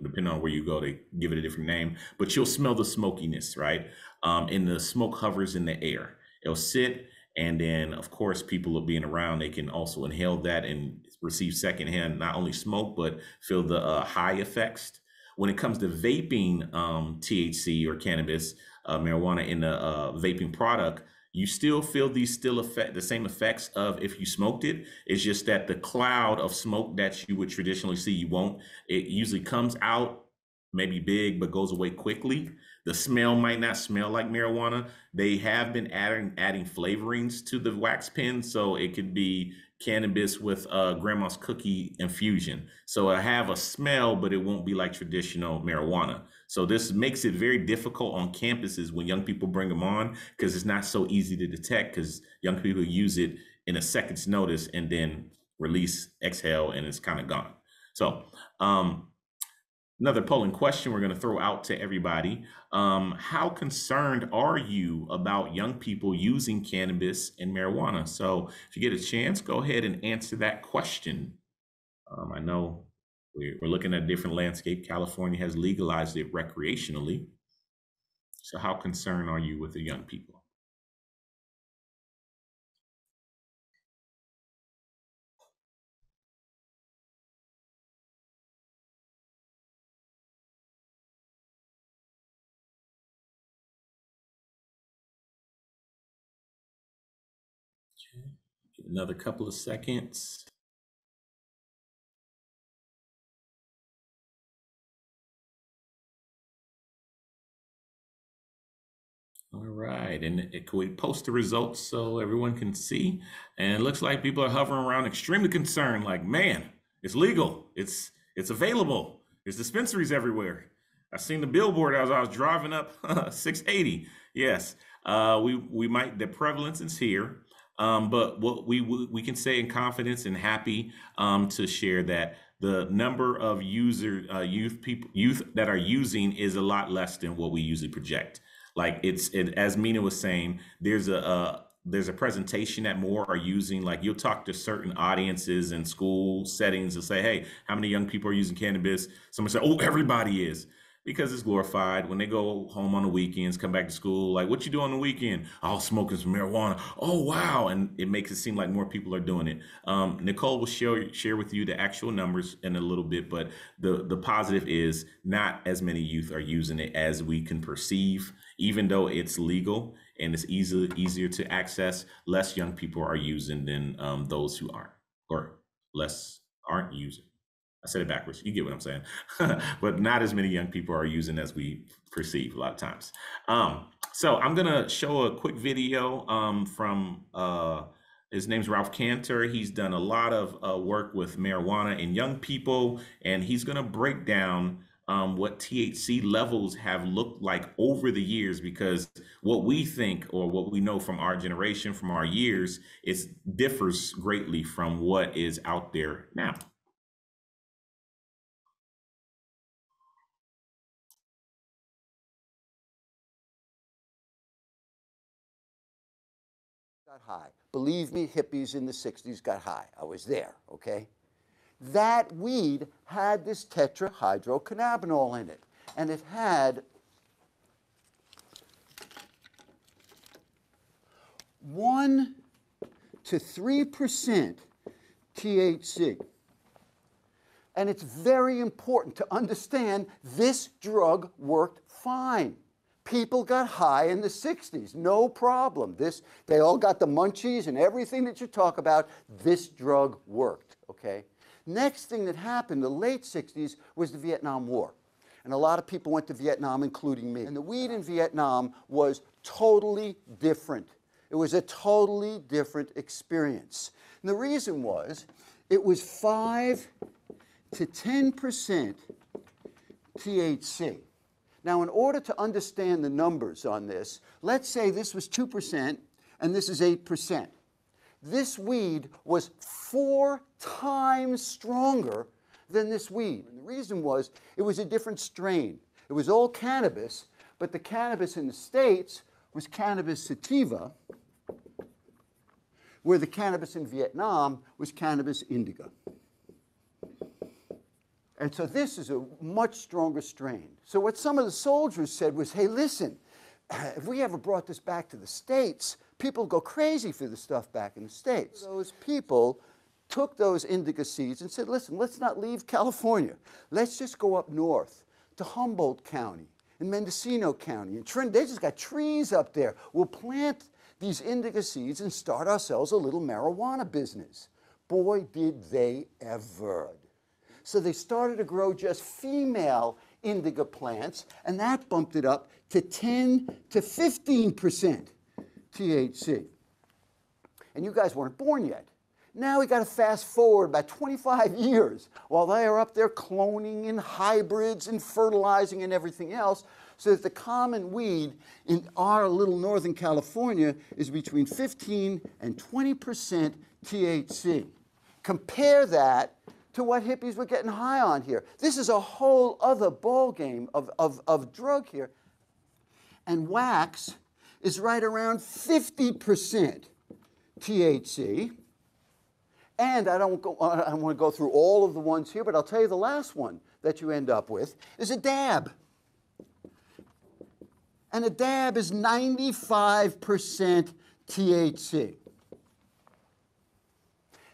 depending on where you go, they give it a different name, but you'll smell the smokiness, right? And the smoke hovers in the air. It'll sit, and then of course people are being around, they can also inhale that and receive secondhand not only smoke but feel the high effects. When it comes to vaping THC or cannabis, marijuana in the vaping product, you still feel the same effects of if you smoked it. It's just that the cloud of smoke that you would traditionally see, you won't. It usually comes out maybe big but goes away quickly. The smell might not smell like marijuana. They have been adding flavorings to the wax pen, so it could be cannabis with grandma's cookie infusion. So I have a smell, but it won't be like traditional marijuana. So this makes it very difficult on campuses when young people bring them on, because it's not so easy to detect, because young people use it in a second's notice and then release, exhale, and it's kind of gone. So another polling question we're going to throw out to everybody. How concerned are you about young people using cannabis and marijuana? So if you get a chance, go ahead and answer that question. I know we're looking at a different landscape. California has legalized it recreationally. So how concerned are you with the young people? Okay. Give another couple of seconds. All right, and can we post the results so everyone can see? And it looks like people are hovering around extremely concerned, like, man, it's legal, it's available, there's dispensaries everywhere. I seen the billboard as I was driving up 680. Yes, the prevalence is here, but what we can say in confidence and happy to share that the number of youth that are using is a lot less than what we usually project. Like as Mina was saying, there's a presentation that more are using. Like you'll talk to certain audiences in school settings and say, hey, how many young people are using cannabis? Someone say, oh, everybody is. because it's glorified. When they go home on the weekends, come back to school, like, what you do on the weekend? Oh, smoking some marijuana. Oh, wow. And it makes it seem like more people are doing it. Nicole will share with you the actual numbers in a little bit, but the positive is not as many youth are using it as we can perceive. Even though it's legal and it's easier to access, less young people are using than those who aren't, or less aren't using. I said it backwards. You get what I'm saying. But not as many young people are using as we perceive a lot of times. So I'm going to show a quick video from, his name's Ralph Cantor. He's done a lot of work with marijuana in young people, and he's going to break down what THC levels have looked like over the years, because what we think or what we know from our generation, from our years, it differs greatly from what is out there now. Got high. Believe me, hippies in the 60s got high. I was there, okay? That weed had this tetrahydrocannabinol in it, and it had 1 to 3% THC. And it's very important to understand this drug worked fine. People got high in the 60s, no problem. They all got the munchies and everything that you talk about. This drug worked, okay? Next thing that happened, the late 60s, was the Vietnam War. And a lot of people went to Vietnam, including me. And the weed in Vietnam was totally different. It was a totally different experience. And the reason was, it was 5 to 10% THC. Now, in order to understand the numbers on this, let's say this was 2% and this is 8%. This weed was 4 times stronger than this weed. And the reason was, it was a different strain. It was all cannabis, but the cannabis in the States was cannabis sativa, where the cannabis in Vietnam was cannabis indica. And so this is a much stronger strain. So what some of the soldiers said was, hey, listen, if we ever brought this back to the States, people go crazy for the stuff back in the States. Those people took those indica seeds and said, listen, let's not leave California. Let's just go up north to Humboldt County and Mendocino County. And they just got trees up there. We'll plant these indica seeds and start ourselves a little marijuana business. Boy, did they ever. So they started to grow just female indica plants, and that bumped it up to 10 to 15% THC. And you guys weren't born yet. Now we got to fast forward about 25 years while they are up there cloning and hybrids and fertilizing and everything else, so that the common weed in our little Northern California is between 15 and 20% THC. Compare that to what hippies were getting high on here. This is a whole other ballgame of drug here. And wax is right around 50% THC. And I don't want to go through all of the ones here, but I'll tell you the last one that you end up with is a dab. And a dab is 95% THC.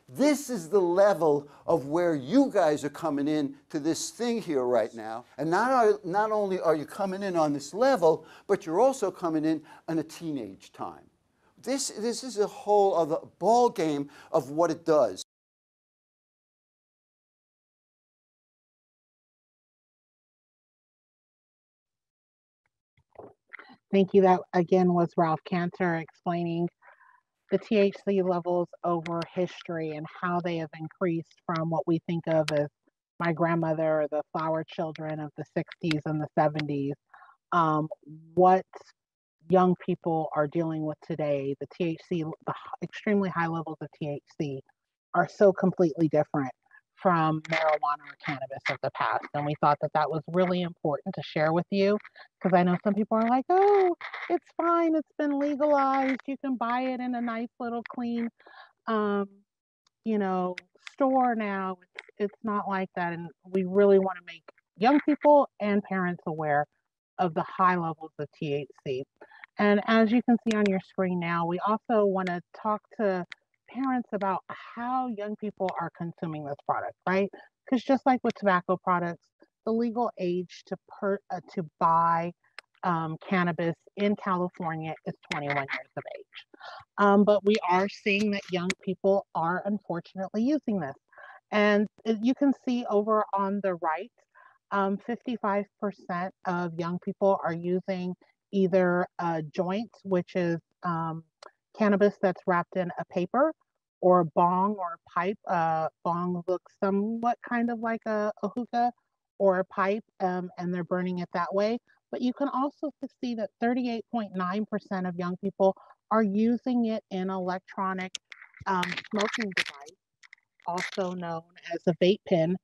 This is the level of where you guys are coming in to this thing here right now. And not only are you coming in on this level, but you're also coming in a teenage time. This is a whole other ball game of what it does. Thank you. That again was Ralph Cantor explaining the THC levels over history and how they have increased from what we think of as my grandmother or the flower children of the 60s and the 70s. What young people are dealing with today, the THC, the extremely high levels of THC are so completely different from marijuana or cannabis of the past. And we thought that that was really important to share with you, because I know some people are like, oh, it's fine, it's been legalized, you can buy it in a nice little clean, store now. It's not like that. And we really want to make young people and parents aware of the high levels of THC. And as you can see on your screen now, we also want to talk to parents about how young people are consuming this product, right? Because just like with tobacco products, the legal age to buy cannabis in California is 21 years of age. But we are seeing that young people are unfortunately using this. And you can see over on the right, 55% of young people are using either a joint, which is cannabis that's wrapped in a paper, or a bong or a pipe. Bong looks somewhat kind of like a hookah or a pipe, and they're burning it that way. But you can also see that 38.9% of young people are using it in electronic smoking device, also known as a vape pen.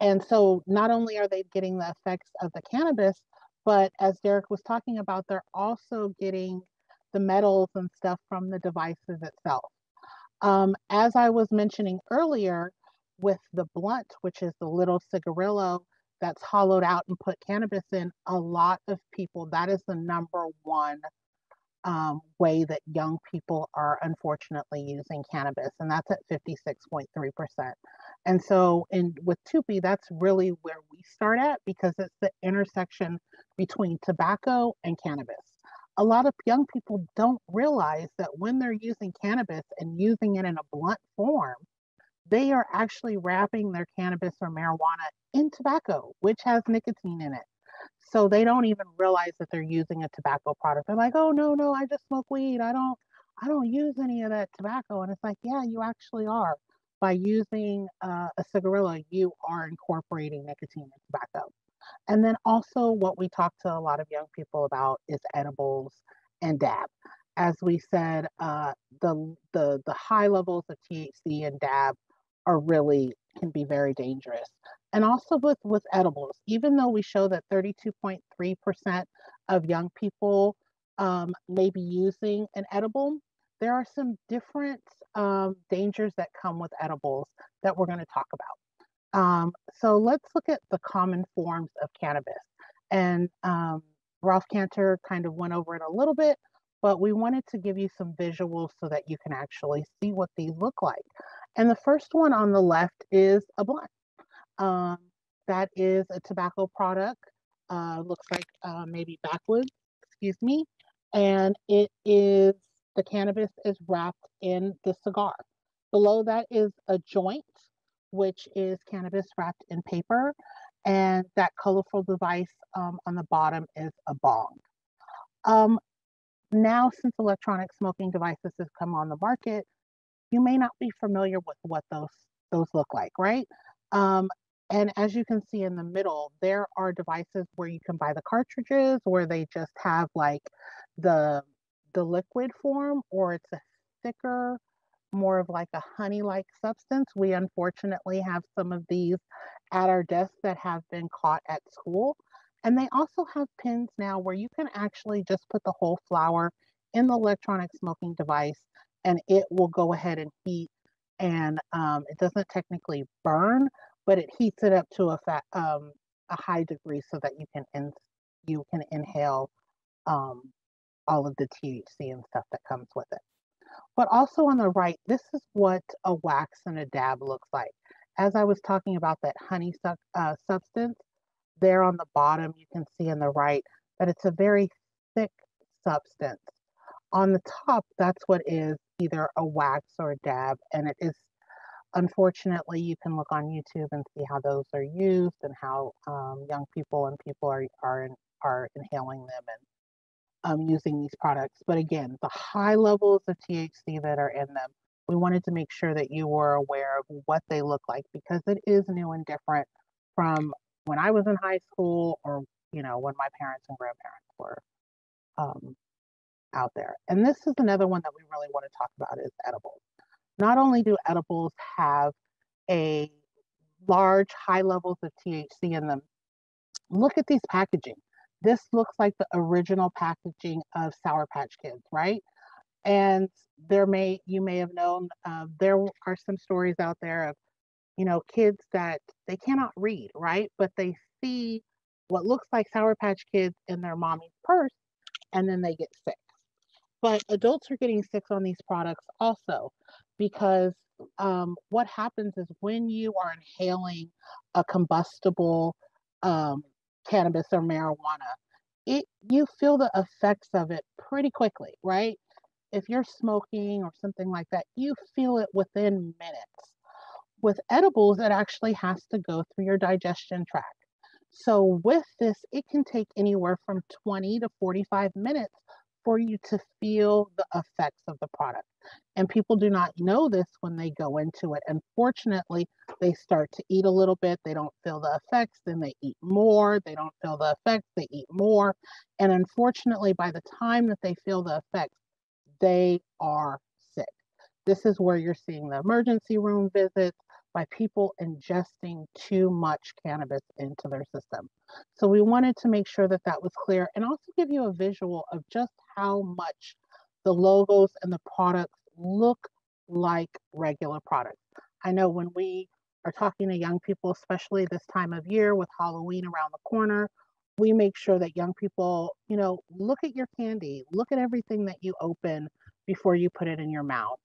And so not only are they getting the effects of the cannabis, but as Derek was talking about, they're also getting the metals and stuff from the devices itself. As I was mentioning earlier, with the blunt, which is the little cigarillo that's hollowed out and put cannabis in, a lot of people, that is the number one way that young people are unfortunately using cannabis, and that's at 56.3%. And so with TUPE, that's really where we start at, because it's the intersection between tobacco and cannabis. A lot of young people don't realize that when they're using cannabis and using it in a blunt form, they are actually wrapping their cannabis or marijuana in tobacco, which has nicotine in it. So they don't even realize that they're using a tobacco product. They're like, oh, no, I just smoke weed. I don't use any of that tobacco. And it's like, yeah, you actually are. By using a cigarillo, you are incorporating nicotine in tobacco. And then also what we talk to a lot of young people about is edibles and dab. As we said, the high levels of THC and dab can be very dangerous. And also with edibles, even though we show that 32.3% of young people may be using an edible, there are some different dangers that come with edibles that we're going to talk about. So let's look at the common forms of cannabis. And Ralph Cantor kind of went over it a little bit, but we wanted to give you some visuals so that you can actually see what these look like. And the first one on the left is a blunt. That is a tobacco product. Looks like maybe backwoods, excuse me. And the cannabis is wrapped in the cigar. Below that is a joint, which is cannabis wrapped in paper. And that colorful device on the bottom is a bong. Now, since electronic smoking devices have come on the market, you may not be familiar with what those look like, right? And as you can see in the middle, there are devices where you can buy the cartridges, where they just have like the liquid form, or it's a thicker, more of like a honey-like substance. We unfortunately have some of these at our desks that have been caught at school. And they also have pins now where you can actually just put the whole flower in the electronic smoking device, and it will go ahead and heat. And it doesn't technically burn, but it heats it up to a high degree so that you can inhale all of the THC and stuff that comes with it. But also on the right, this is what a wax and a dab looks like. As I was talking about that honey substance, there on the bottom, you can see on the right that it's a very thick substance. On the top, that's what is either a wax or a dab, and it is, unfortunately, you can look on YouTube and see how those are used and how young people are inhaling them and using these products. But again, the high levels of THC that are in them, we wanted to make sure that you were aware of what they look like, because it is new and different from when I was in high school, or when my parents and grandparents were out there. And this is another one that we really want to talk about, is edibles. Not only do edibles have a large high levels of THC in them, look at these packaging. This looks like the original packaging of Sour Patch Kids, right? And you may have known, there are some stories out there of you know, kids that they cannot read, right? But they see what looks like Sour Patch Kids in their mommy's purse, and then they get sick. But adults are getting sick on these products also because what happens is when you are inhaling a combustible cannabis or marijuana, you feel the effects of it pretty quickly, right? If you're smoking or something like that, you feel it within minutes. With edibles, it actually has to go through your digestion tract. So with this, it can take anywhere from 20 to 45 minutes for you to feel the effects of the product. And people do not know this when they go into it. Unfortunately, they start to eat a little bit, they don't feel the effects, then they eat more, they don't feel the effects, they eat more. And unfortunately, by the time that they feel the effects, they are sick. This is where you're seeing the emergency room visits by people ingesting too much cannabis into their system. So we wanted to make sure that that was clear and also give you a visual of just how much the logos and the products look like regular products. I know when we are talking to young people, especially this time of year with Halloween around the corner, we make sure that young people, you know, look at your candy, look at everything that you open before you put it in your mouth,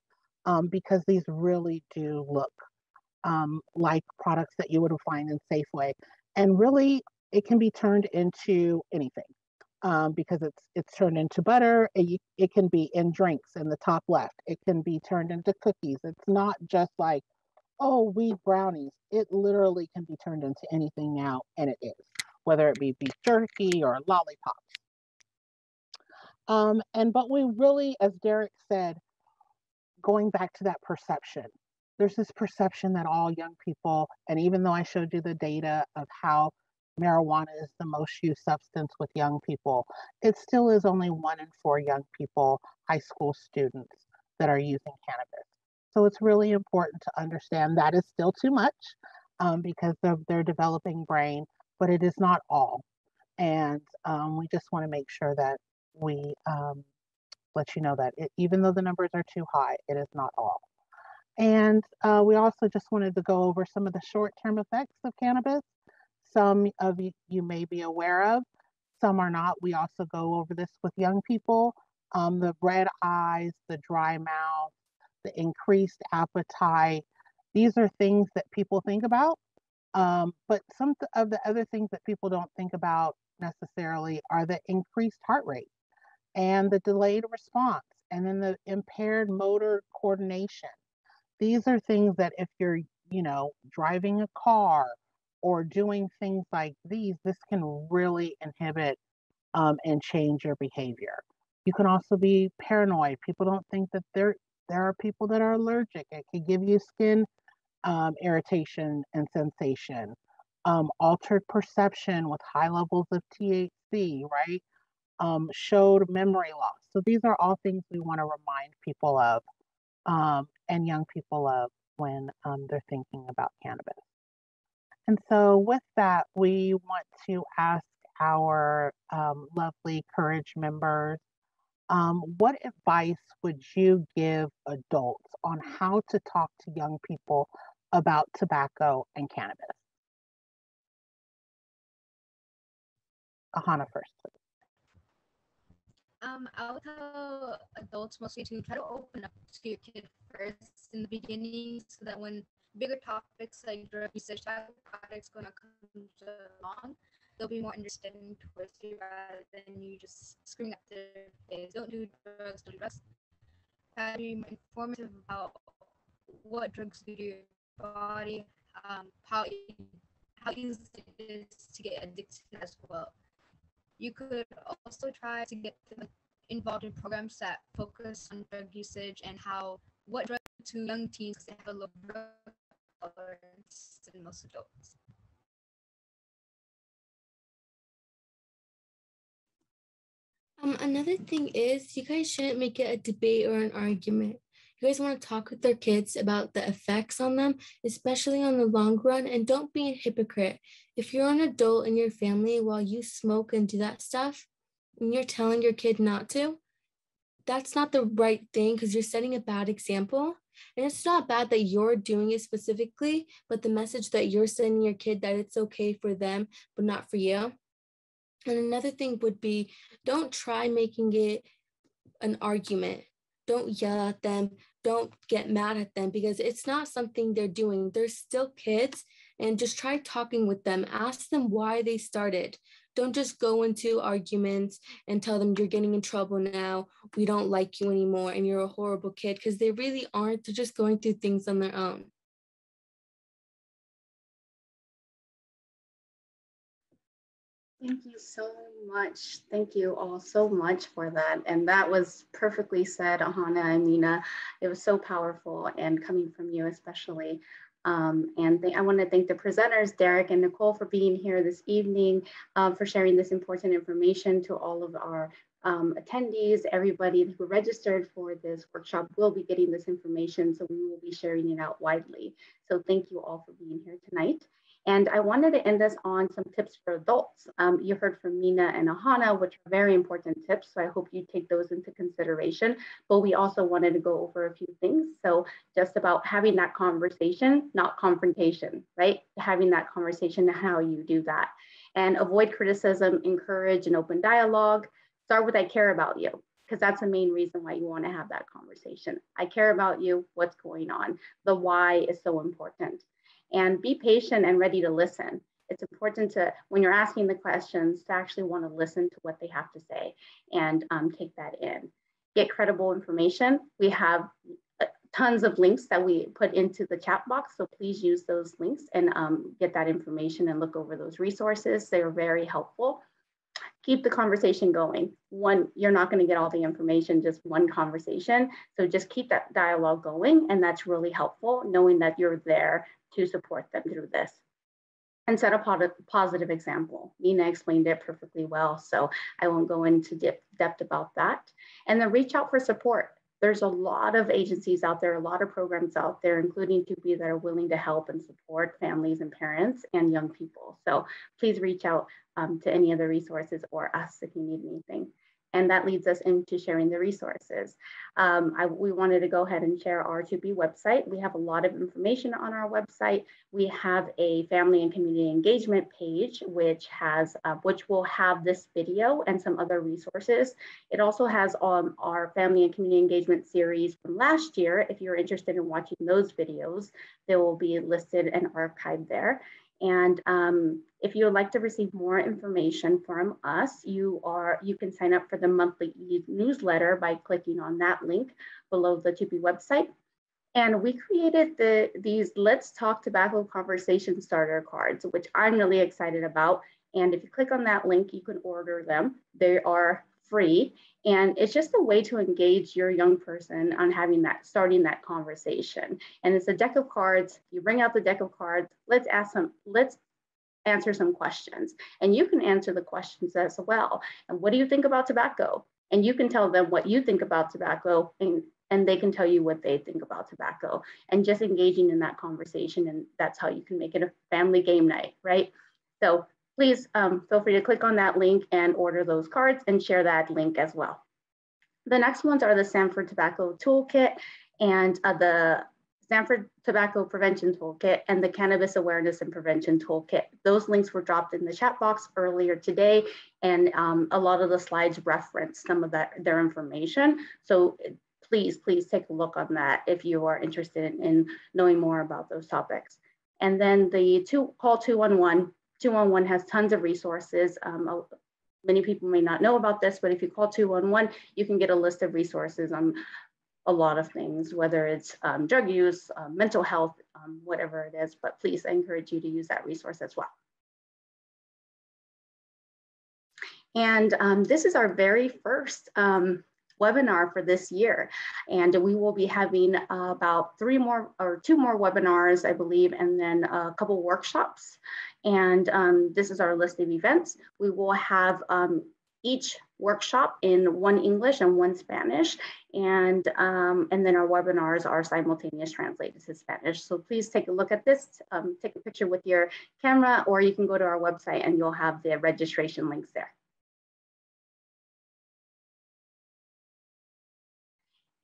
because these really do look like products that you would find in Safeway. And really, it can be turned into anything because it's turned into butter. It can be in drinks in the top left. It can be turned into cookies. It's not just like, oh, weed brownies. It literally can be turned into anything now, and it is, whether it be beef jerky or lollipops. But we really, as Derek said, going back to that perception, there's this perception that all young people, and even though I showed you the data of how marijuana is the most used substance with young people, it still is only 1 in 4 young people, high school students, that are using cannabis. So it's really important to understand that is still too much because of their developing brain, but it is not all. And we just want to make sure that we let you know that even though the numbers are too high, it is not all. And we also just wanted to go over some of the short-term effects of cannabis. Some of you may be aware of, some are not. We also go over this with young people, the red eyes, the dry mouth, the increased appetite. These are things that people think about, but some of the other things that people don't think about necessarily are the increased heart rate and the delayed response, and then the impaired motor coordination. These are things that if you're, you know, driving a car or doing things like these, this can really inhibit and change your behavior. You can also be paranoid. People don't think that there are people that are allergic. It can give you skin irritation and sensation, altered perception with high levels of THC, right? Showed memory loss. So these are all things we want to remind people of and young people of when they're thinking about cannabis. And so with that, we want to ask our lovely Courage members, what advice would you give adults on how to talk to young people about tobacco and cannabis? Ahana first, please. I would tell adults mostly to try to open up to your kid first in the beginning, so that when bigger topics like drug usage type products gonna come along, they'll be more understanding towards you rather than you just screaming at their face, don't do drugs, don't do drugs. Try to be more informative about what drugs do to your body, how easy it is to get addicted as well. You could also try to get them involved in programs that focus on drug usage and what drugs to young teens, because they have a low drug tolerance than most adults. Another thing is you guys shouldn't make it a debate or an argument. You guys want to talk with their kids about the effects on them, especially on the long run, and don't be a hypocrite. If you're an adult in your family while you smoke and do that stuff, and you're telling your kid not to, that's not the right thing because you're setting a bad example. And it's not bad that you're doing it specifically, but the message that you're sending your kid that it's okay for them, but not for you. And another thing would be, don't try making it an argument. Don't yell at them. Don't get mad at them because it's not something they're doing. They're still kids, and just try talking with them. Ask them why they started. Don't just go into arguments and tell them you're getting in trouble now. We don't like you anymore and you're a horrible kid, because they really aren't. They're just going through things on their own. Thank you so much. Thank you all so much for that. And that was perfectly said, Ahana and Nina. It was so powerful, and coming from you especially. I want to thank the presenters, Derek and Nicole, for being here this evening, for sharing this important information to all of our attendees. Everybody who registered for this workshop will be getting this information, so we will be sharing it out widely. So thank you all for being here tonight. And I wanted to end us on some tips for adults. You heard from Nina and Ahana, which are very important tips. So I hope you take those into consideration. But we also wanted to go over a few things. So just about having that conversation, not confrontation, right? Having that conversation and how you do that. And avoid criticism, encourage an open dialogue. Start with I care about you, because that's the main reason why you want to have that conversation. I care about you, what's going on? The why is so important. And be patient and ready to listen. It's important to, when you're asking the questions, to actually want to listen to what they have to say and take that in. Get credible information. We have tons of links that we put into the chat box, so please use those links and get that information and look over those resources. They are very helpful. Keep the conversation going. One, you're not going to get all the information, just one conversation. So just keep that dialogue going. And that's really helpful, knowing that you're there to support them through this. And set a positive example. Nina explained it perfectly well, so I won't go into depth about that. And then reach out for support. There's a lot of agencies out there, a lot of programs out there, including TUPE, that are willing to help and support families and parents and young people. So please reach out to any of the resources or us if you need anything. And that leads us into sharing the resources. We wanted to go ahead and share our TUPE website. We have a lot of information on our website. We have a family and community engagement page, which will have this video and some other resources. It also has our family and community engagement series from last year. If you're interested in watching those videos, they will be listed and archived there. And if you would like to receive more information from us, you can sign up for the monthly newsletter by clicking on that link below the TUPE website. And we created these Let's Talk Tobacco Conversation Starter cards, which I'm really excited about. And if you click on that link, you can order them. They are free. And it's just a way to engage your young person on starting that conversation. And it's a deck of cards. You bring out the deck of cards. Let's answer some questions. And you can answer the questions as well. And what do you think about tobacco? And you can tell them what you think about tobacco, and they can tell you what they think about tobacco. And just engaging in that conversation, and that's how you can make it a family game night, right? So please feel free to click on that link and order those cards and share that link as well. The next ones are the Stanford Tobacco Toolkit and the Stanford Tobacco Prevention Toolkit and the Cannabis Awareness and Prevention Toolkit. Those links were dropped in the chat box earlier today, and a lot of the slides reference some of their information. So please take a look on that if you are interested in knowing more about those topics. And then the call 211. 211 has tons of resources. Many people may not know about this, but if you call 211, you can get a list of resources on a lot of things, whether it's drug use, mental health, whatever it is. But please, I encourage you to use that resource as well. And this is our very first webinar for this year. And we will be having about 2 more webinars, I believe, and then a couple workshops. And this is our list of events. We will have each workshop in one English and one Spanish. And then our webinars are simultaneous translated to Spanish. So please take a look at this, take a picture with your camera, or you can go to our website and you'll have the registration links there.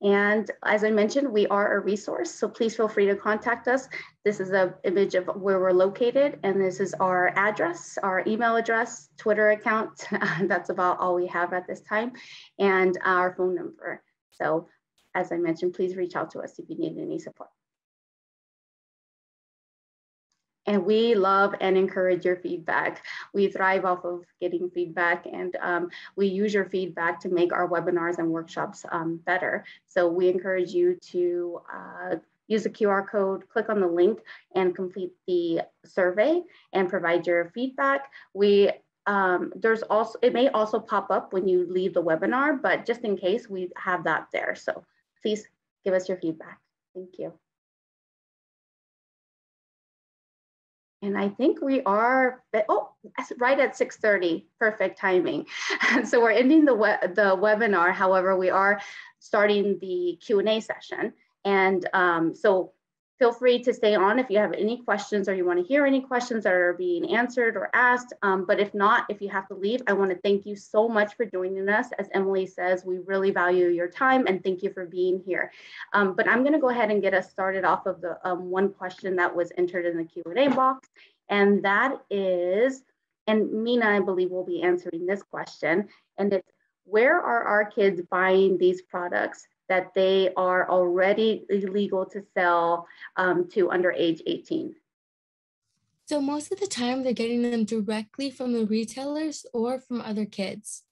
And as I mentioned, we are a resource, so please feel free to contact us. This is an image of where we're located, and this is our address, our email address, Twitter account. That's about all we have at this time, and our phone number. So as I mentioned, please reach out to us if you need any support. And we love and encourage your feedback. We thrive off of getting feedback, and we use your feedback to make our webinars and workshops better. So we encourage you to use the QR code, click on the link, and complete the survey and provide your feedback. It may also pop up when you leave the webinar, but just in case, we have that there. So please give us your feedback. Thank you. And I think we are, right at 6:30, perfect timing. So we're ending the webinar. However, we are starting the Q&A session. And so feel free to stay on if you have any questions or you want to hear any questions that are being answered or asked. But if not, if you have to leave, I want to thank you so much for joining us. As Emily says, we really value your time and thank you for being here. But I'm going to go ahead and get us started off of the one question that was entered in the Q&A box. And that is, and Mina, I believe, will be answering this question. And it's, where are our kids buying these products that they are already illegal to sell to under age 18? So most of the time they're getting them directly from the retailers or from other kids.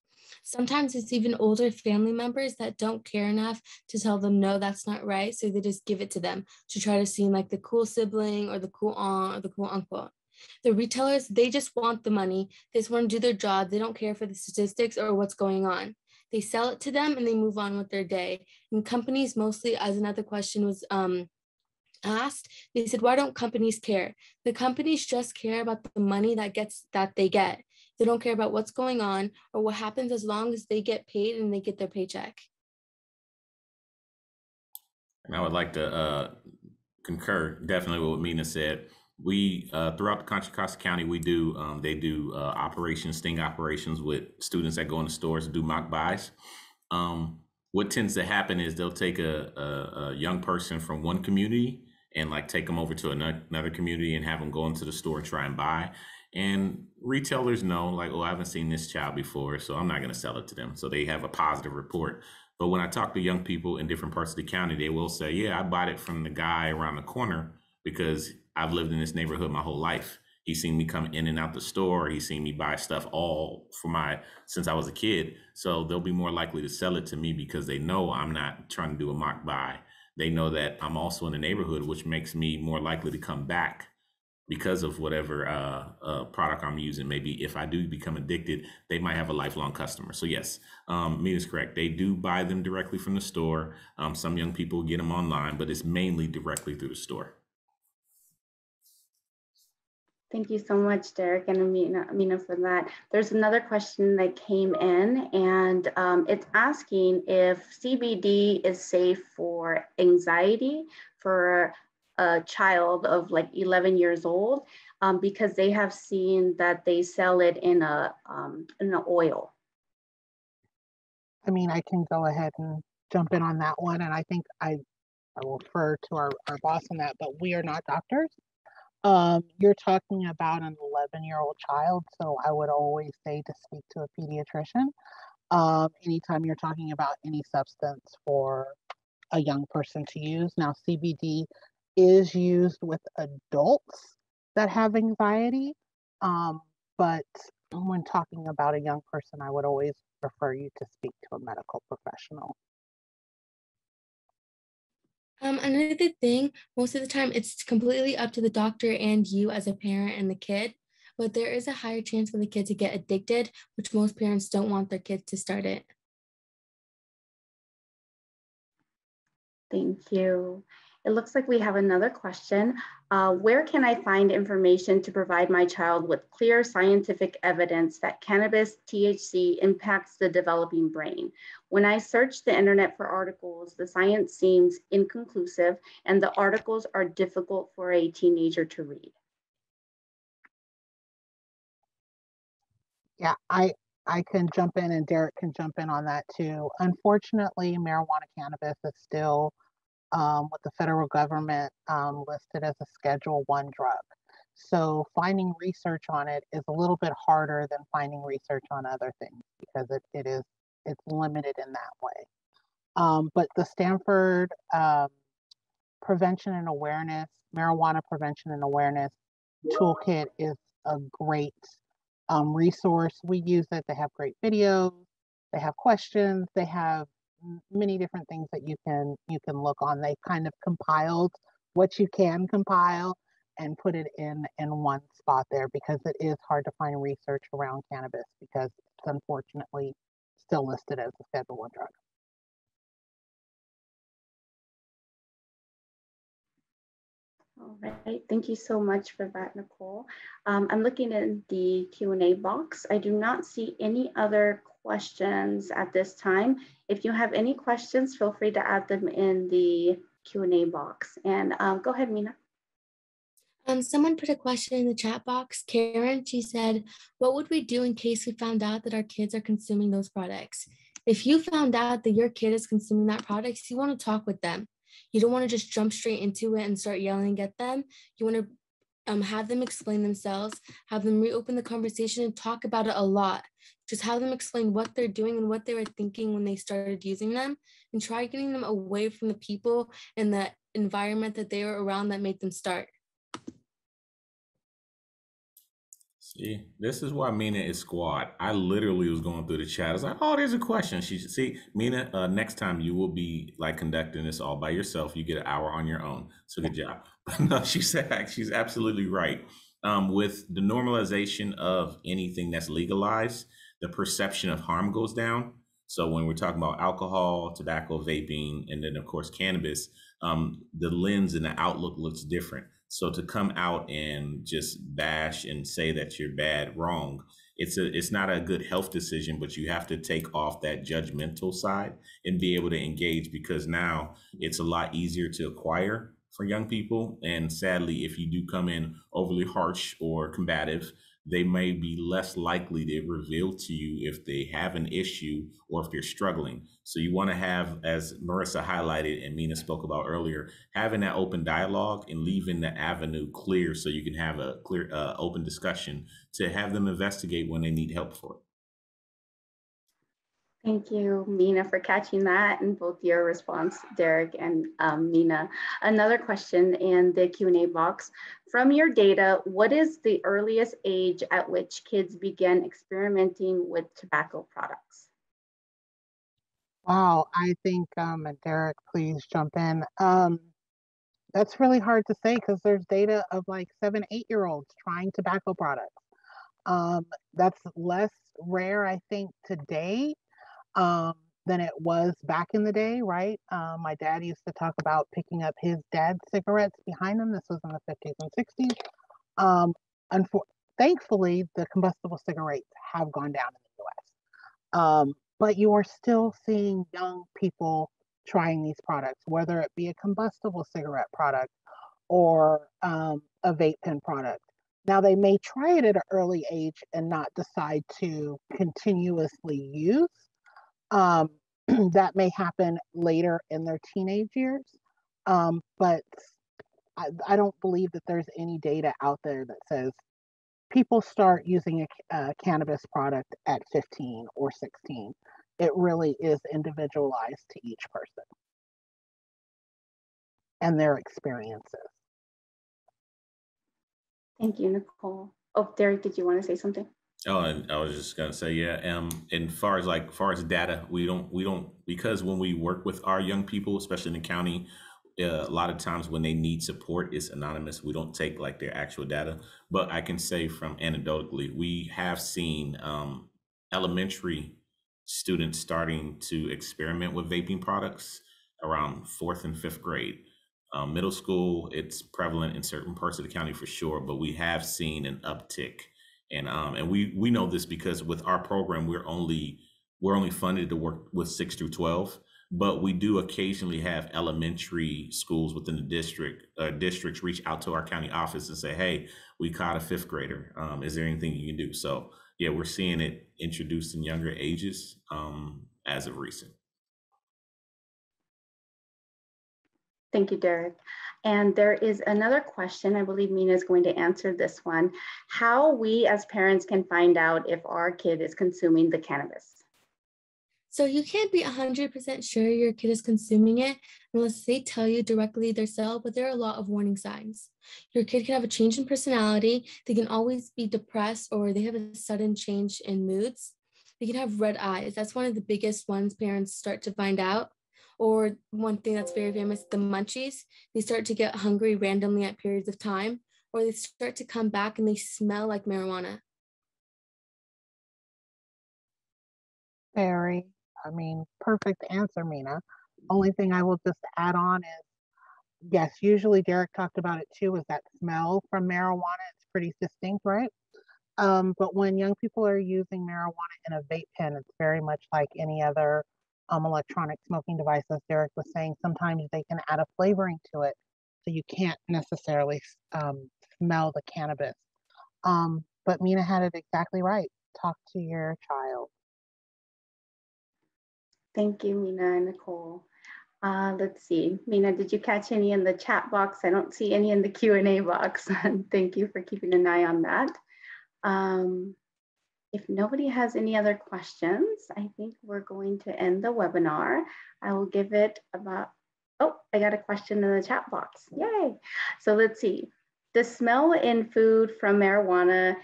Sometimes it's even older family members that don't care enough to tell them, no, that's not right. So they just give it to them to try to seem like the cool sibling or the cool aunt or the cool uncle. The retailers, they just want the money. They just want to do their job. They don't care for the statistics or what's going on. They sell it to them and they move on with their day. And companies mostly, as another question was asked, they said, why don't companies care? The companies just care about the money that they get. They don't care about what's going on or what happens as long as they get paid and they get their paycheck. And I would like to concur definitely with what Mina said. We throughout the Contra Costa County, we do they do operations, sting operations with students that go in the stores and do mock buys. What tends to happen is they'll take a young person from one community and like take them over to another community and have them go into the store and try and buy. And retailers know, like, oh, I haven't seen this child before, so I'm not going to sell it to them. So they have a positive report. But when I talk to young people in different parts of the county, they will say, yeah, I bought it from the guy around the corner because I've lived in this neighborhood my whole life. He's seen me come in and out the store. He's seen me buy stuff all since I was a kid. So they'll be more likely to sell it to me because they know I'm not trying to do a mock buy. They know that I'm also in the neighborhood, which makes me more likely to come back because of whatever product I'm using. Maybe if I do become addicted, they might have a lifelong customer. So yes, Mina's correct. They do buy them directly from the store. Some young people get them online, but it's mainly directly through the store. Thank you so much, Derek and Amina, for that. There's another question that came in, and it's asking if CBD is safe for anxiety for a child of like 11 years old, because they have seen that they sell it in an oil. I mean, I can go ahead and jump in on that one, and I think I will refer to our boss on that, but we are not doctors. You're talking about an 11-year-old child, so I would always say to speak to a pediatrician. Anytime you're talking about any substance for a young person to use. Now, CBD is used with adults that have anxiety, but when talking about a young person, I would always refer you to speak to a medical professional. Another thing, most of the time it's completely up to the doctor and you as a parent and the kid, but there is a higher chance for the kid to get addicted, which most parents don't want their kids to start it. Thank you. It looks like we have another question. Where can I find information to provide my child with clear scientific evidence that cannabis THC impacts the developing brain? When I search the internet for articles, the science seems inconclusive and the articles are difficult for a teenager to read. Yeah, I can jump in and Derek can jump in on that too. Unfortunately, marijuana cannabis is still with the federal government listed as a Schedule 1 drug. So finding research on it is a little bit harder than finding research on other things because it's limited in that way. But the Stanford Prevention and Awareness, Marijuana Prevention and Awareness Toolkit is a great resource. We use it. They have great videos. They have questions. They have many different things that you can look on. They kind of compiled what you can compile and put it in one spot there because it is hard to find research around cannabis because it's unfortunately still listed as a Schedule 1 drug. All right, thank you so much for that, Nicole. I'm looking in the Q&A box. I do not see any other questions at this time. If you have any questions, feel free to add them in the Q&A box. And go ahead, Mina. Someone put a question in the chat box. Karen, she said, what would we do in case we found out that our kids are consuming those products? If you found out that your kid is consuming that product, you want to talk with them. You don't want to just jump straight into it and start yelling at them. You want to have them explain themselves, have them reopen the conversation and talk about it a lot. Just have them explain what they're doing and what they were thinking when they started using them, and try getting them away from the people and the environment that they were around that made them start. See, this is why Mina is squad. I literally was going through the chat. I was like, oh, there's a question. She should see Mina. Next time you will be like conducting this all by yourself. You get an hour on your own. So good job. No, she's absolutely right. With the normalization of anything that's legalized, the perception of harm goes down. So when we're talking about alcohol, tobacco, vaping, and then of course cannabis, the lens and the outlook looks different. So to come out and just bash and say that you're bad, wrong, it's not a good health decision, but you have to take off that judgmental side and be able to engage, because now it's a lot easier to acquire for young people. And sadly, if you do come in overly harsh or combative, they may be less likely to reveal to you if they have an issue or if they're struggling. So you want to have, as Marissa highlighted and Mina spoke about earlier, having that open dialogue and leaving the avenue clear so you can have a clear, open discussion to have them investigate when they need help for it. Thank you, Mina, for catching that and both your response, Derek and Mina. Another question in the Q&A box. From your data, what is the earliest age at which kids begin experimenting with tobacco products? Wow, I think, and Derek, please jump in. That's really hard to say because there's data of like 7, 8-year-olds trying tobacco products. That's less rare, I think, today than it was back in the day, right? My dad used to talk about picking up his dad's cigarettes behind him. This was in the 50s and 60s. Thankfully, the combustible cigarettes have gone down in the US. But you are still seeing young people trying these products, whether it be a combustible cigarette product or a vape pen product. Now, they may try it at an early age and not decide to continuously use. That may happen later in their teenage years, but I don't believe that there's any data out there that says people start using a cannabis product at 15 or 16. It really is individualized to each person and their experiences. Thank you, Nicole. Oh, Derek, did you want to say something? Oh, and I was just gonna say, yeah. And far as data, we don't because when we work with our young people, especially in the county, a lot of times when they need support, it's anonymous. We don't take like their actual data. But I can say from anecdotally, we have seen elementary students starting to experiment with vaping products around 4th and 5th grade. Middle school, it's prevalent in certain parts of the county for sure, but we have seen an uptick. And we know this because with our program, we're only funded to work with 6 through 12, but we do occasionally have elementary schools within the districts reach out to our county office and say, hey, we caught a 5th grader. Is there anything you can do? So yeah, we're seeing it introduced in younger ages as of recent. Thank you, Derek. And there is another question. I believe Mina is going to answer this one. How we as parents can find out if our kid is consuming the cannabis? So you can't be 100% sure your kid is consuming it unless they tell you directly themselves, but there are a lot of warning signs. Your kid can have a change in personality. They can always be depressed, or they have a sudden change in moods. They can have red eyes. That's one of the biggest ones parents start to find out. Or one thing that's very famous, the munchies. They start to get hungry randomly at periods of time, or they start to come back and they smell like marijuana. Very, perfect answer, Mina. Only thing I will just add on is, yes, usually Derek talked about it too, is that smell from marijuana. It's pretty distinct, right? But when young people are using marijuana in a vape pen, it's very much like any other electronic smoking device. As Derek was saying, sometimes they can add a flavoring to it, so you can't necessarily smell the cannabis. But Mina had it exactly right. Talk to your child. Thank you, Mina and Nicole. Let's see, Mina, did you catch any in the chat box? I don't see any in the Q&A box. Thank you for keeping an eye on that. If nobody has any other questions, I think we're going to end the webinar. I will give it about, oh, I got a question in the chat box, yay. So let's see, the smell in food from marijuana,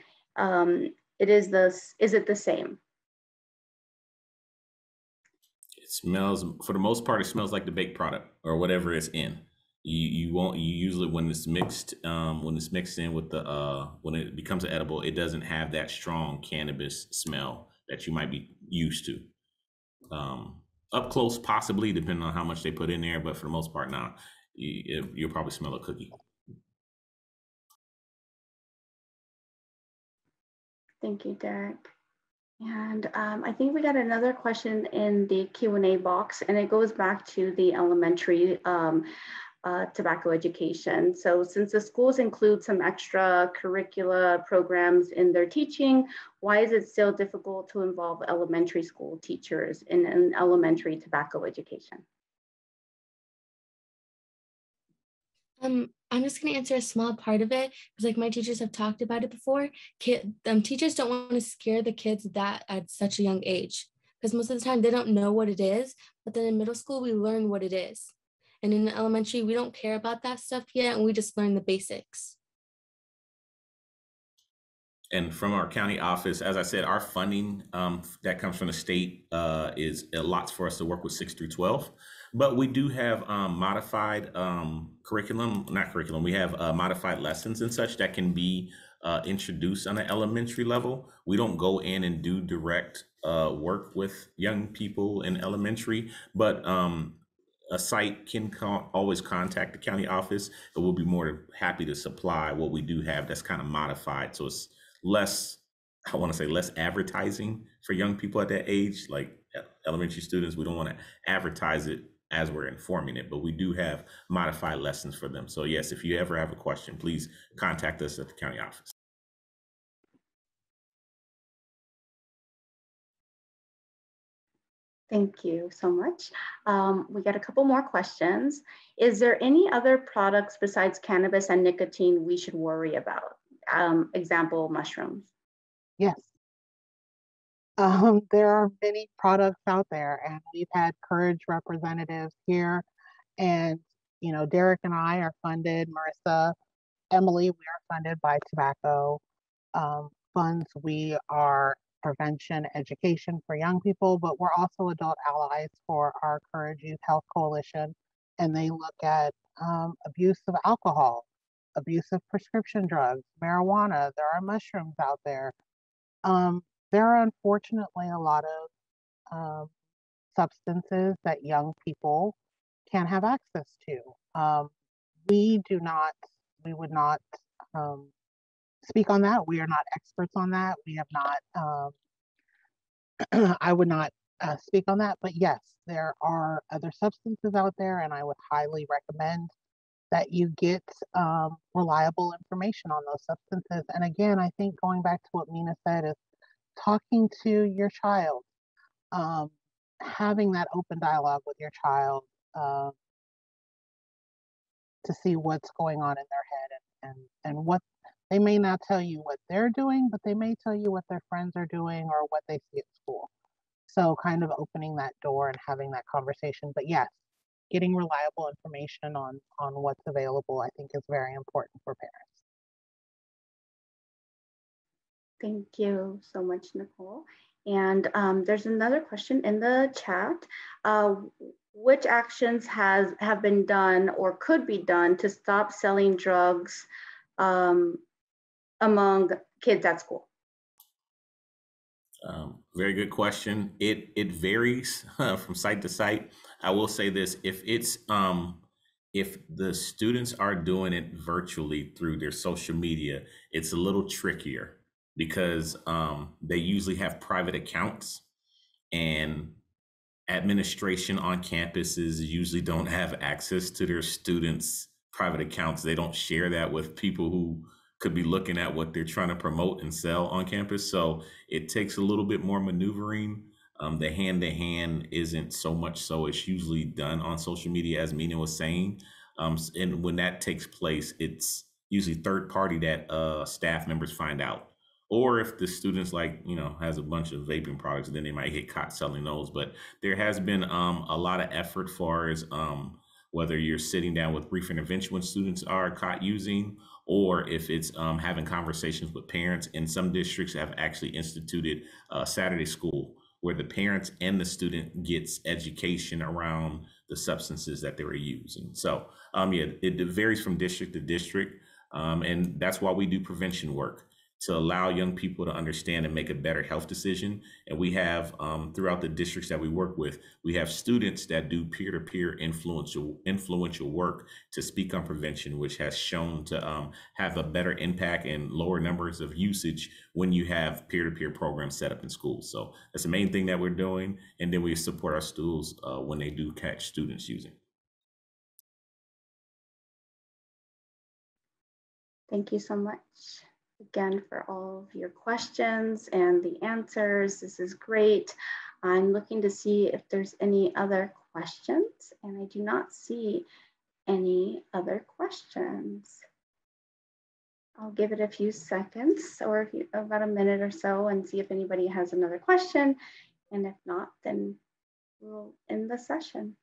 is it the same? It smells, for the most part, it smells like the baked product or whatever it's in. You usually, when it's mixed in with the when it becomes an edible, it doesn't have that strong cannabis smell that you might be used to. Up close, possibly, depending on how much they put in there, but for the most part, not. You'll probably smell a cookie. Thank you, Derek. And I think we got another question in the Q&A box, and it goes back to the elementary tobacco education. So since the schools include some extracurricular programs in their teaching, why is it still difficult to involve elementary school teachers in an elementary tobacco education? I'm just going to answer a small part of it because, like, my teachers have talked about it before. Teachers don't want to scare the kids that at such a young age, because most of the time they don't know what it is. But then in middle school, we learn what it is. And in elementary, we don't care about that stuff yet, and we just learn the basics. And from our county office, as I said, our funding that comes from the state is a lot for us to work with 6 through 12. But we do have modified we have modified lessons and such that can be introduced on an elementary level. We don't go in and do direct work with young people in elementary, but a site can always contact the county office, and we'll be more than happy to supply what we do have that's kind of modified. So it's less, I want to say less advertising for young people at that age, like elementary students. We don't want to advertise it as we're informing it, but we do have modified lessons for them. So yes, if you ever have a question, please contact us at the county office. Thank you so much. We got a couple more questions. Is there any other products besides cannabis and nicotine we should worry about? Example, mushrooms. Yes. There are many products out there, and we've had Courage representatives here, and Derek and I are funded, Marissa, Emily, we are funded by tobacco funds. We are prevention education for young people, but we're also adult allies for our Courage Youth Health Coalition, and they look at abuse of alcohol, abuse of prescription drugs, marijuana. There are mushrooms out there. There are unfortunately a lot of substances that young people can't have access to. We would not speak on that. We are not experts on that. We have not, I would not speak on that, but yes, there are other substances out there, and I would highly recommend that you get reliable information on those substances. And again, I think going back to what Mina said is talking to your child, having that open dialogue with your child to see what's going on in their head and what they may not tell you what they're doing, but they may tell you what their friends are doing or what they see at school. So kind of opening that door and having that conversation. But yes, getting reliable information on what's available, I think is very important for parents. Thank you so much, Nicole. And there's another question in the chat. Which actions have been done or could be done to stop selling drugs among kids at school? Very good question. It varies from site to site. I will say this: if the students are doing it virtually through their social media, it's a little trickier because they usually have private accounts, and administration on campuses usually don't have access to their students' private accounts. They don't share that with people who could be looking at what they're trying to promote and sell on campus. So it takes a little bit more maneuvering. The hand-to-hand isn't so much so. It's usually done on social media, as Mina was saying. And when that takes place, it's usually third party that staff members find out. Or if the students has a bunch of vaping products, then they might get caught selling those. But there has been a lot of effort far as whether you're sitting down with brief intervention when students are caught using, or if it's having conversations with parents. And some districts have actually instituted Saturday school where the parents and the student gets education around the substances that they were using. So it varies from district to district. And that's why we do prevention work, to allow young people to understand and make a better health decision. And we have, throughout the districts that we work with, we have students that do peer-to-peer influential work to speak on prevention, which has shown to have a better impact and lower numbers of usage when you have peer-to-peer programs set up in schools. So that's the main thing that we're doing. And then we support our schools when they do catch students using. Thank you so much again for all of your questions and the answers. This is great. I'm looking to see if there's any other questions, and I do not see any other questions. I'll give it a few seconds or about a minute or so and see if anybody has another question. And if not, then we'll end the session.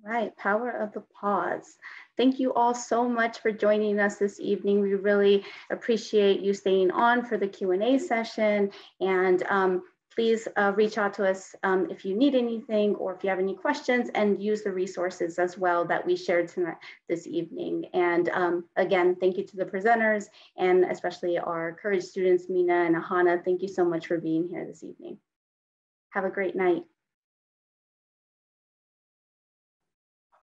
All right, power of the pause. Thank you all so much for joining us this evening. We really appreciate you staying on for the Q&A session. And please reach out to us if you need anything or if you have any questions, and use the resources as well that we shared tonight, this evening. And again, thank you to the presenters and especially our Courage students, Mina and Ahana. Thank you so much for being here this evening. Have a great night.